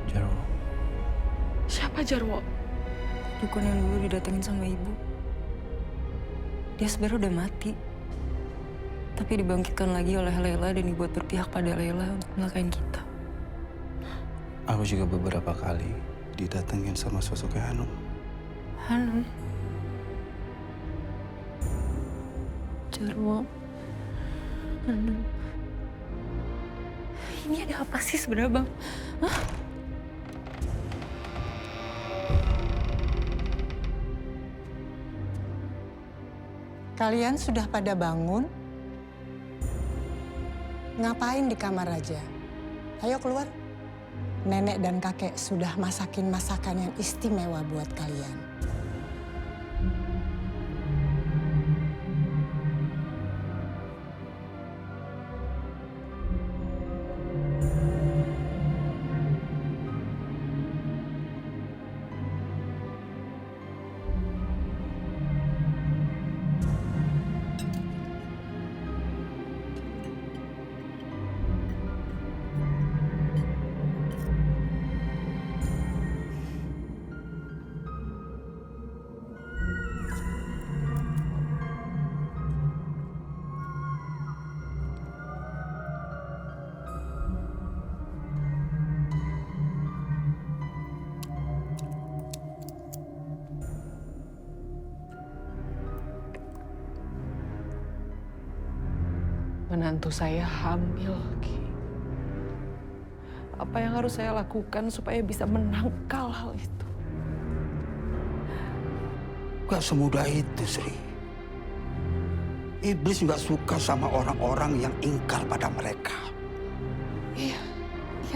Jarwo. Siapa Jarwo? Dukun yang dulu didatengin sama ibu. Dia sebenarnya udah mati. Tapi dibangkitkan lagi oleh Layla dan dibuat berpihak pada Layla untuk melakain kita. Aku juga beberapa kali didatengin sama sosoknya Hanum. Hanum? Jarwo. Hanum. Ini ada apa sih sebenarnya, Bang? Hah? Kalian sudah pada bangun? Ngapain di kamar aja? Ayo keluar. Nenek dan kakek sudah masakin masakan yang istimewa buat kalian. Menantu saya hamil, Ki. Apa yang harus saya lakukan supaya bisa menangkal hal itu? Gak semudah itu, Sri. Iblis nggak suka sama orang-orang yang ingkar pada mereka. Iya,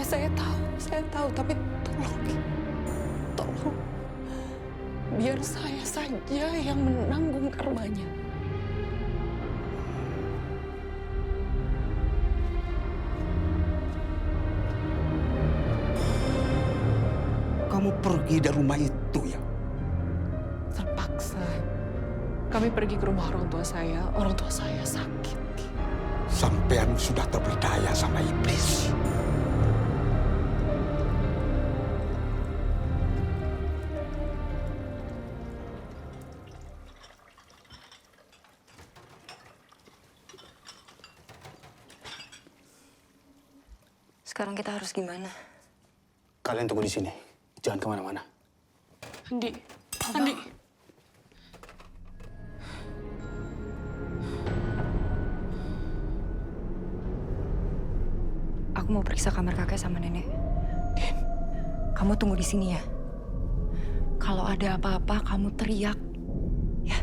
saya tahu. Tapi tolong, Ki. Tolong. Biar saya saja yang menanggung karmanya. pergi dari rumah itu ya? Terpaksa. Kami pergi ke rumah orang tua saya sakit. Sampean sudah terperdaya sama iblis. Sekarang kita harus gimana? Kalian tunggu di sini. Jangan kemana-mana. Andi, Andi. Aku mau periksa kamar kakek sama nenek. Kamu tunggu di sini ya. Kalau ada apa-apa, kamu teriak. Ya.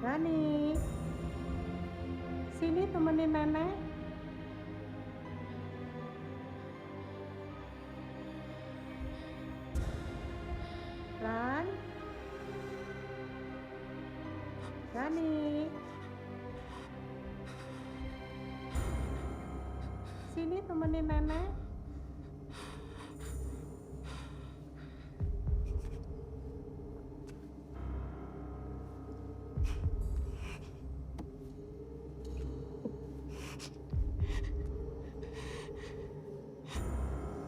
Rani, sini temenin nenek. Ran, Rani, sini temenin nenek.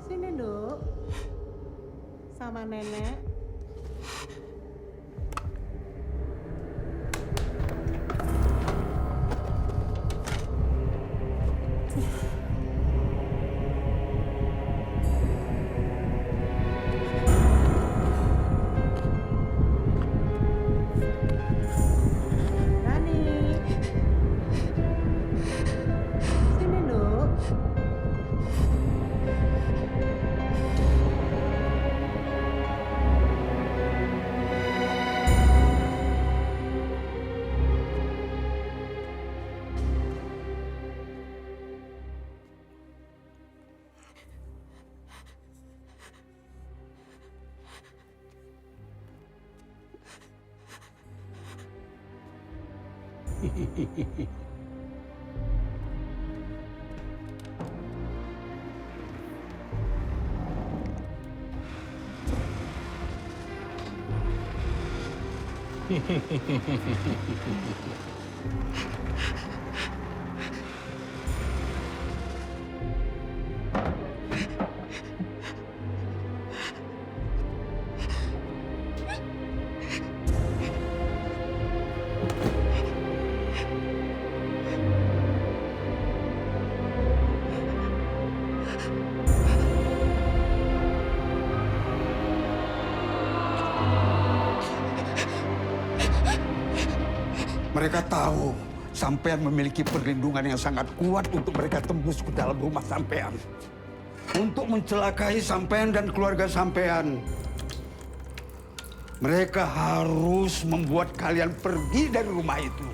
Sini, Duk. Sama nenek. Rani. Sini, Duk. Mereka tahu sampean memiliki perlindungan yang sangat kuat untuk mereka tembus ke dalam rumah sampean. Untuk mencelakai sampean dan keluarga sampean. Mereka harus membuat kalian pergi dari rumah itu.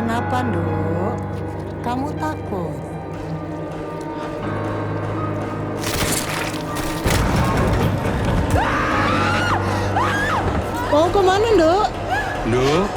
Kenapa, Nduk? Kamu takut? Mau kemana, Nduk? Nduk.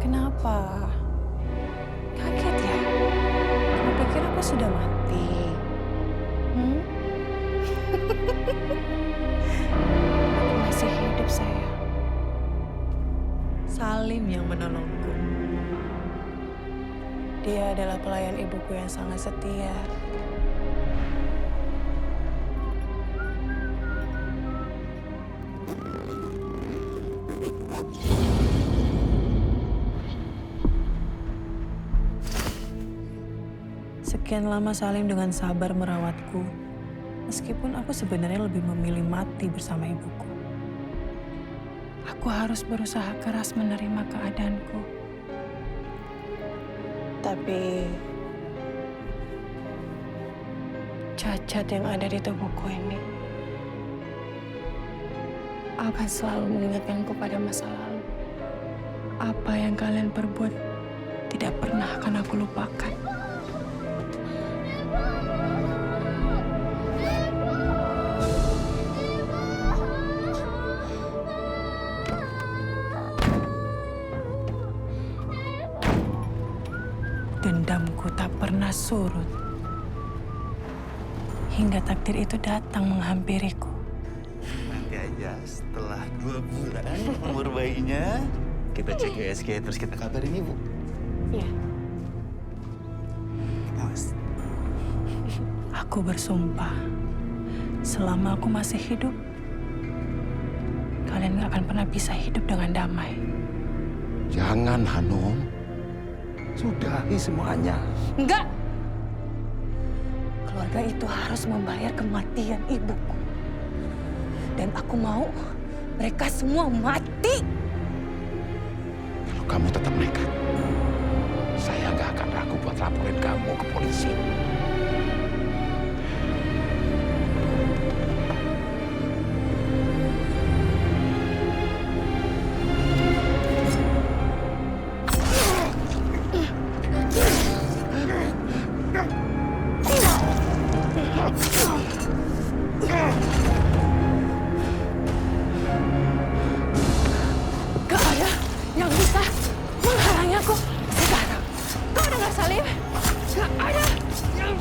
Kenapa? Kaget ya? Kamu pikir aku sudah mati? Aku masih hidup, sayang. Salim yang menolongku. Dia adalah pelayan ibuku yang sangat setia. Sekian lama Salim dengan sabar merawatku, meskipun aku sebenarnya lebih memilih mati bersama ibuku. Aku harus berusaha keras menerima keadaanku. Tapi cacat yang ada di tubuhku ini akan selalu mengingatkanku pada masa lalu. Apa yang kalian perbuat tidak pernah akan aku lupakan. Dendamku tak pernah surut hingga takdir itu datang menghampiriku. Nanti aja setelah 2 bulan umur bayinya, kita cek USG terus kita kabarin ibu. Iya. Mas. Aku bersumpah, selama aku masih hidup, kalian gak akan pernah bisa hidup dengan damai. Jangan, Hanum. Sudahi semuanya. Enggak! Keluarga itu harus membayar kematian ibuku. Dan aku mau mereka semua mati. Kalau kamu tetap nekat, saya nggak akan ragu buat laporin kamu ke polisi. Gak ada yang bisa menghalangi aku sekarang. Kau dengar, Salim? Gak ada yang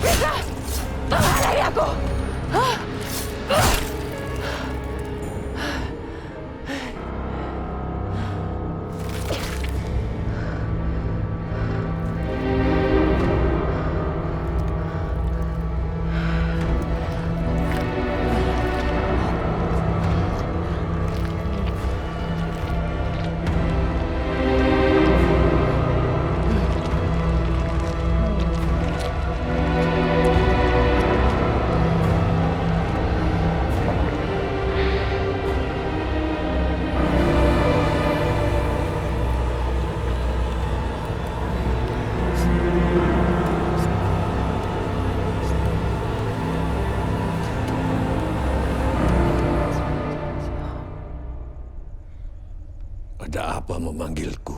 Ada apa memanggilku?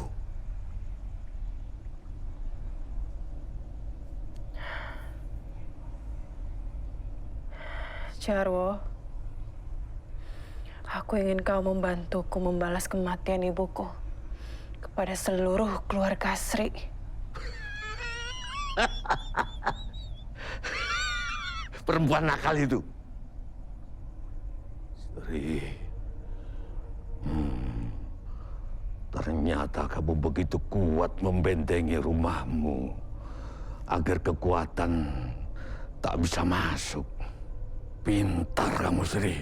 Jarwo, aku ingin kau membantuku membalas kematian ibuku kepada seluruh keluarga Sri. Perempuan nakal itu. Sri. Ternyata kamu begitu kuat membentengi rumahmu agar kekuatan tak bisa masuk. Pintar kamu, Sri.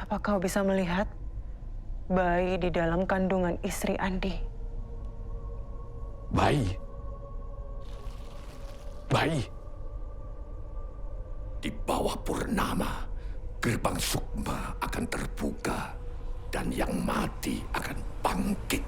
Apa kau bisa melihat bayi di dalam kandungan istri Andi? Bayi? Bayi? Di bawah purnama, gerbang sukma akan terbuka dan yang mati akan bangkit.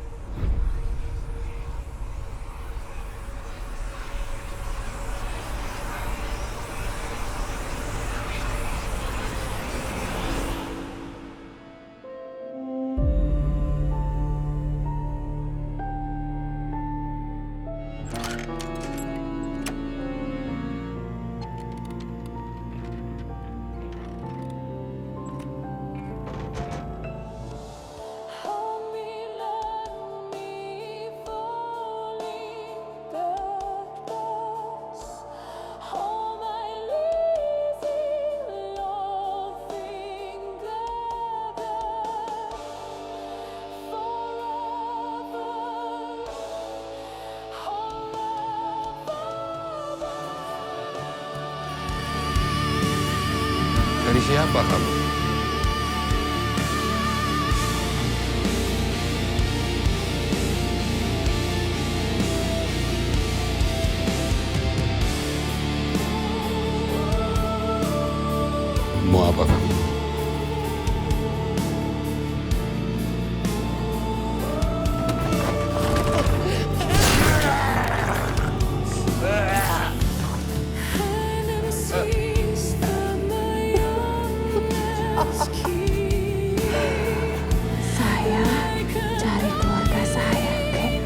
Dari siapa kamu? Mau apa kamu? Saya cari keluarga saya, Kek.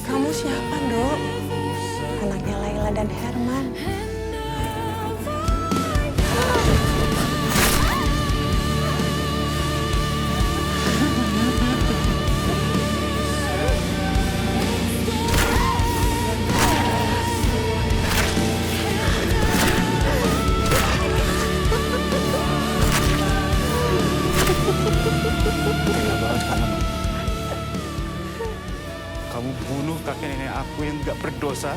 Kamu siapa, Dok? Anaknya Laila dan Herman. Tega banget kamu. Kamu bunuh kakek nenek aku yang gak berdosa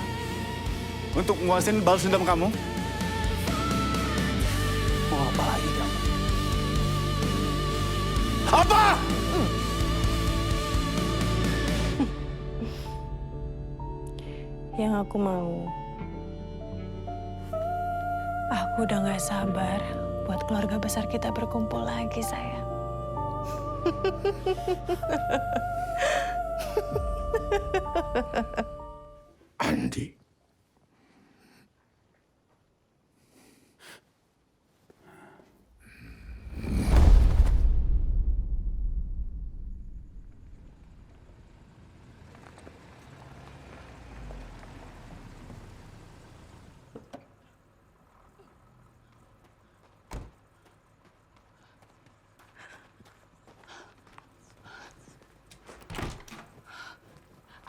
untuk nguasain balas dendam kamu. Mau apa lagi kamu? Apa? Yang aku mau, aku udah gak sabar buat keluarga besar kita berkumpul lagi, sayang. Andi.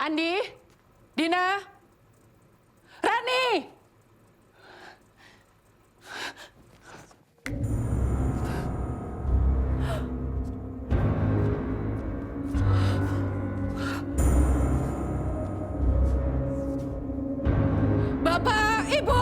Andi, Dina, Rani. Bapak, Ibu.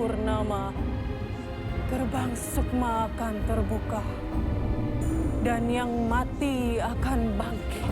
purnama, gerbang sukma akan terbuka dan yang mati akan bangkit.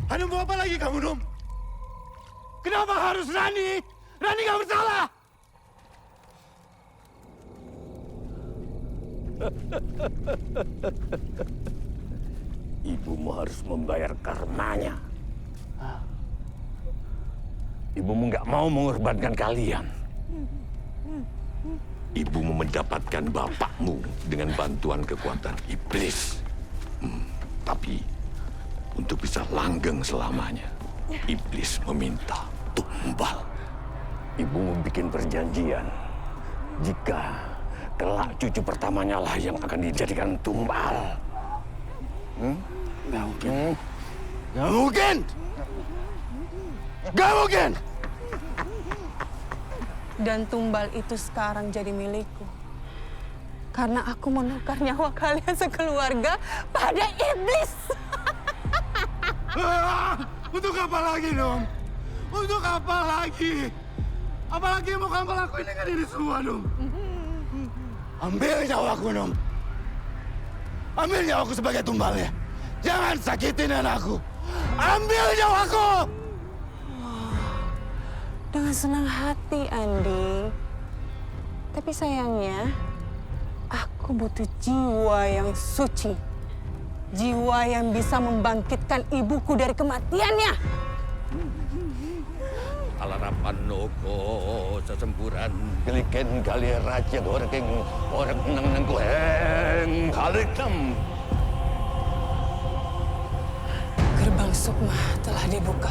Hanum, mau apa lagi kamu, Num? Kenapa harus Rani? Rani gak bersalah! Ibumu harus membayar karmanya. Ibumu nggak mau mengorbankan kalian. Ibumu mendapatkan bapakmu dengan bantuan kekuatan iblis. Tapi untuk bisa langgeng selamanya, iblis meminta tumbal. Ibumu bikin perjanjian. Jika kelak cucu pertamanya lah yang akan dijadikan tumbal. Nggak mungkin. Nggak mungkin! Nggak mungkin! Dan tumbal itu sekarang jadi milikku. Karena aku menukar nyawa kalian sekeluarga pada iblis. Untuk apa lagi, Num? Untuk apa lagi? Apalagi yang mau kamu lakuin dengan ini semua, Num? Ambil nyawaku, Num. Ambil nyawaku sebagai tumbalnya. Jangan sakitin anakku. Ambil nyawaku! Dengan senang hati, Andi. Tapi sayangnya, aku butuh jiwa yang suci. Jiwa yang bisa membangkitkan ibuku dari kematiannya. Alarapan noko sesemburan keliken kali raja orang neng kueng kalikam. Gerbang sukma telah dibuka.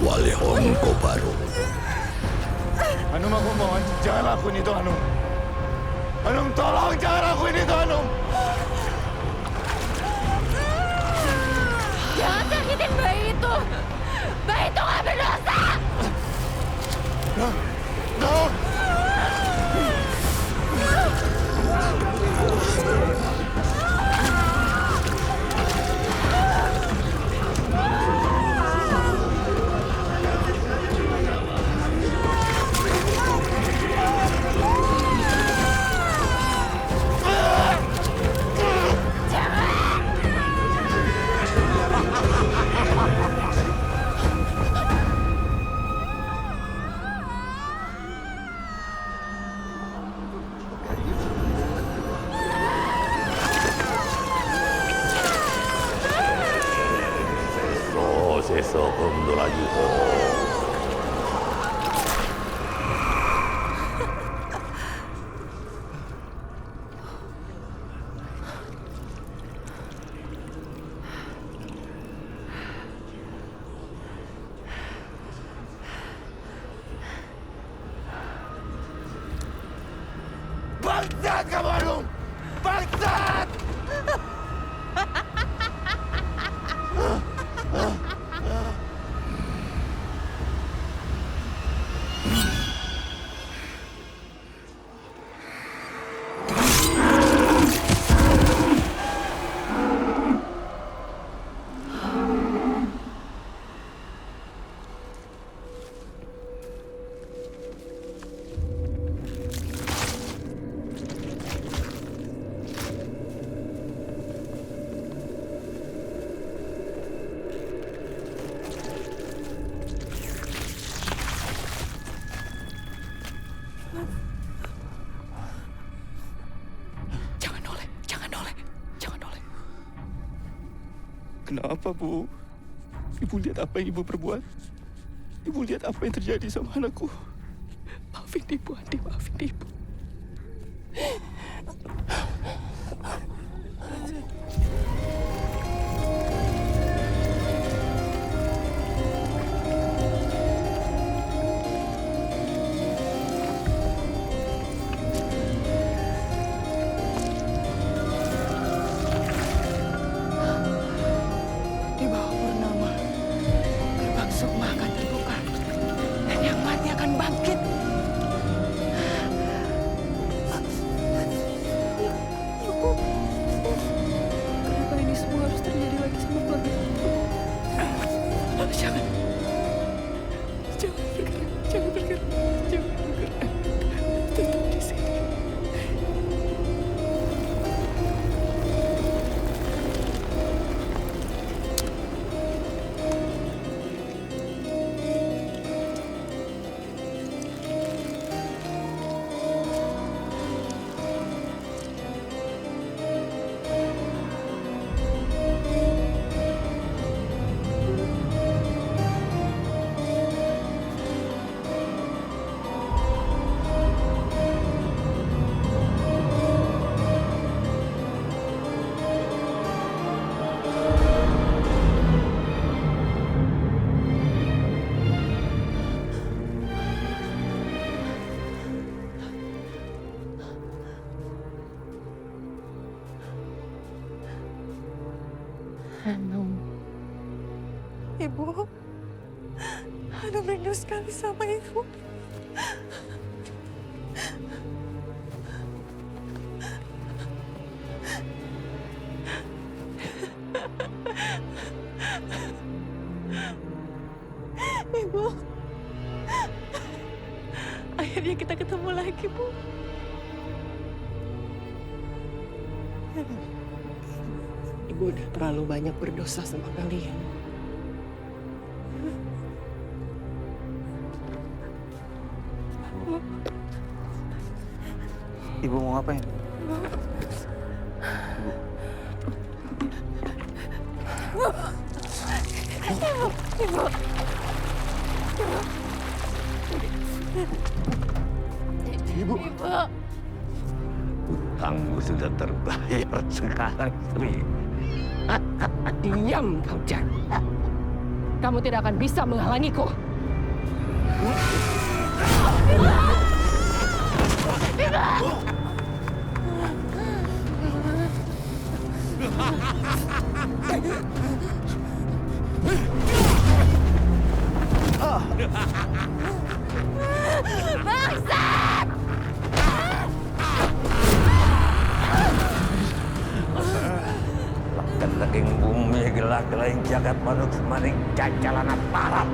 Wali Hongko baru. Hanum, aku mohon jangan lakuin itu, Hanum. Hanum, tolong jangan lakuin itu, Hanum. Jangan sakitin bayi itu. Bayi itu nggak berdosa. No. Seso Kondolajuho. Bangsat kamu, Hanum! Bangsat! Kenapa, Bu? Ibu lihat apa yang Ibu perbuat? Ibu lihat apa yang terjadi sama anakku? Maafin Ibu, Andi, maafin Ibu. Di bawah purnama, gerbang sukma akan terbuka dan yang mati akan bangkit. Kenapa ini semua harus terjadi lagi sama keluarga aku? Jangan. Jangan bergerak. Jangan bergerak. Jangan bergerak. Tetap di sini. Ibu, Hanum rindu sekali sama Ibu. Ibu, akhirnya kita ketemu lagi, Bu. Ibu udah terlalu banyak berdosa sama kalian. Ibu mau ngapain? Ibu. Ibu. Utangmu sudah terbayar sekarang, Sri. Diam kau, Jan. Kamu tidak akan bisa menghalangiku. Bangsat! Dan daging bumi gelak gelaing jagat manuk semaning cacalan parap.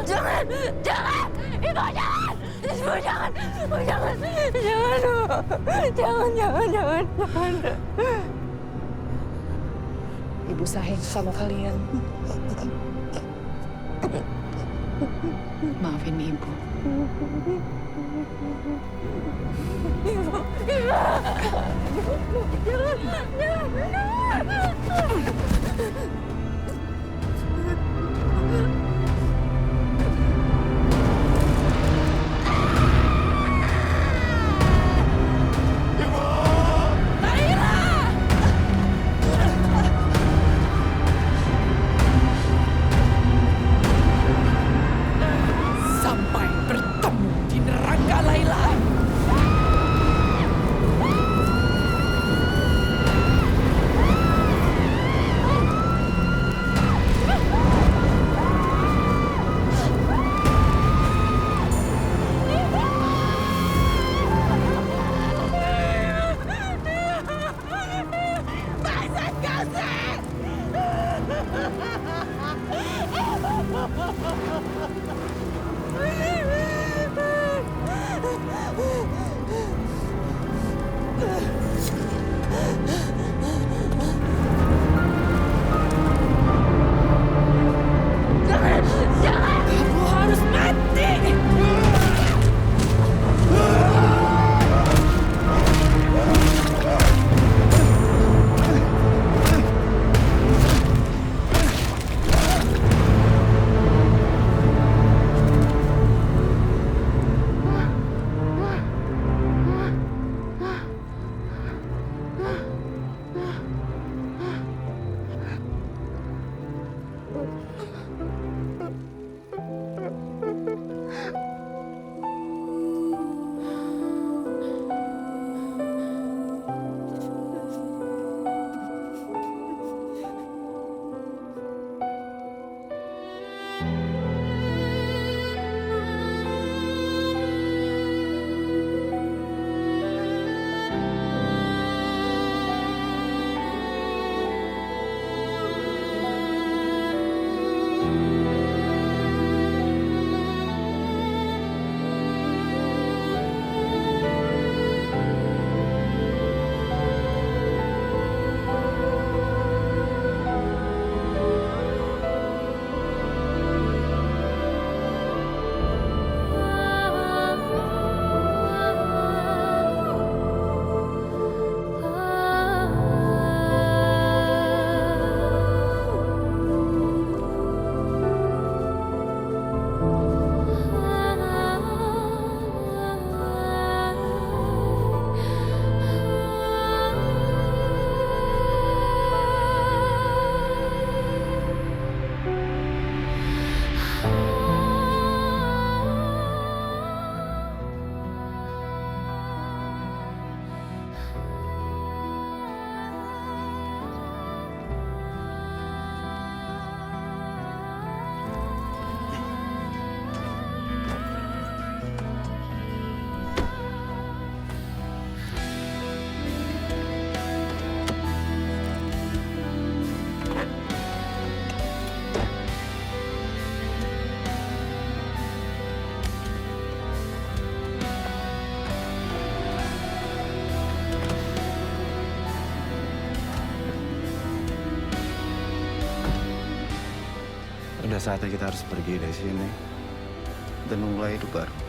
Jangan! Jangan! Ibu jangan! Ibu jangan! Ibu jangan! Jangan! Jangan! Ibu sayang sama kalian. Maafin Ibu. Ibu! Jangan! Sampai bertemu di neraka Laila. saatnya kita harus pergi dari sini dan memulai hidup baru.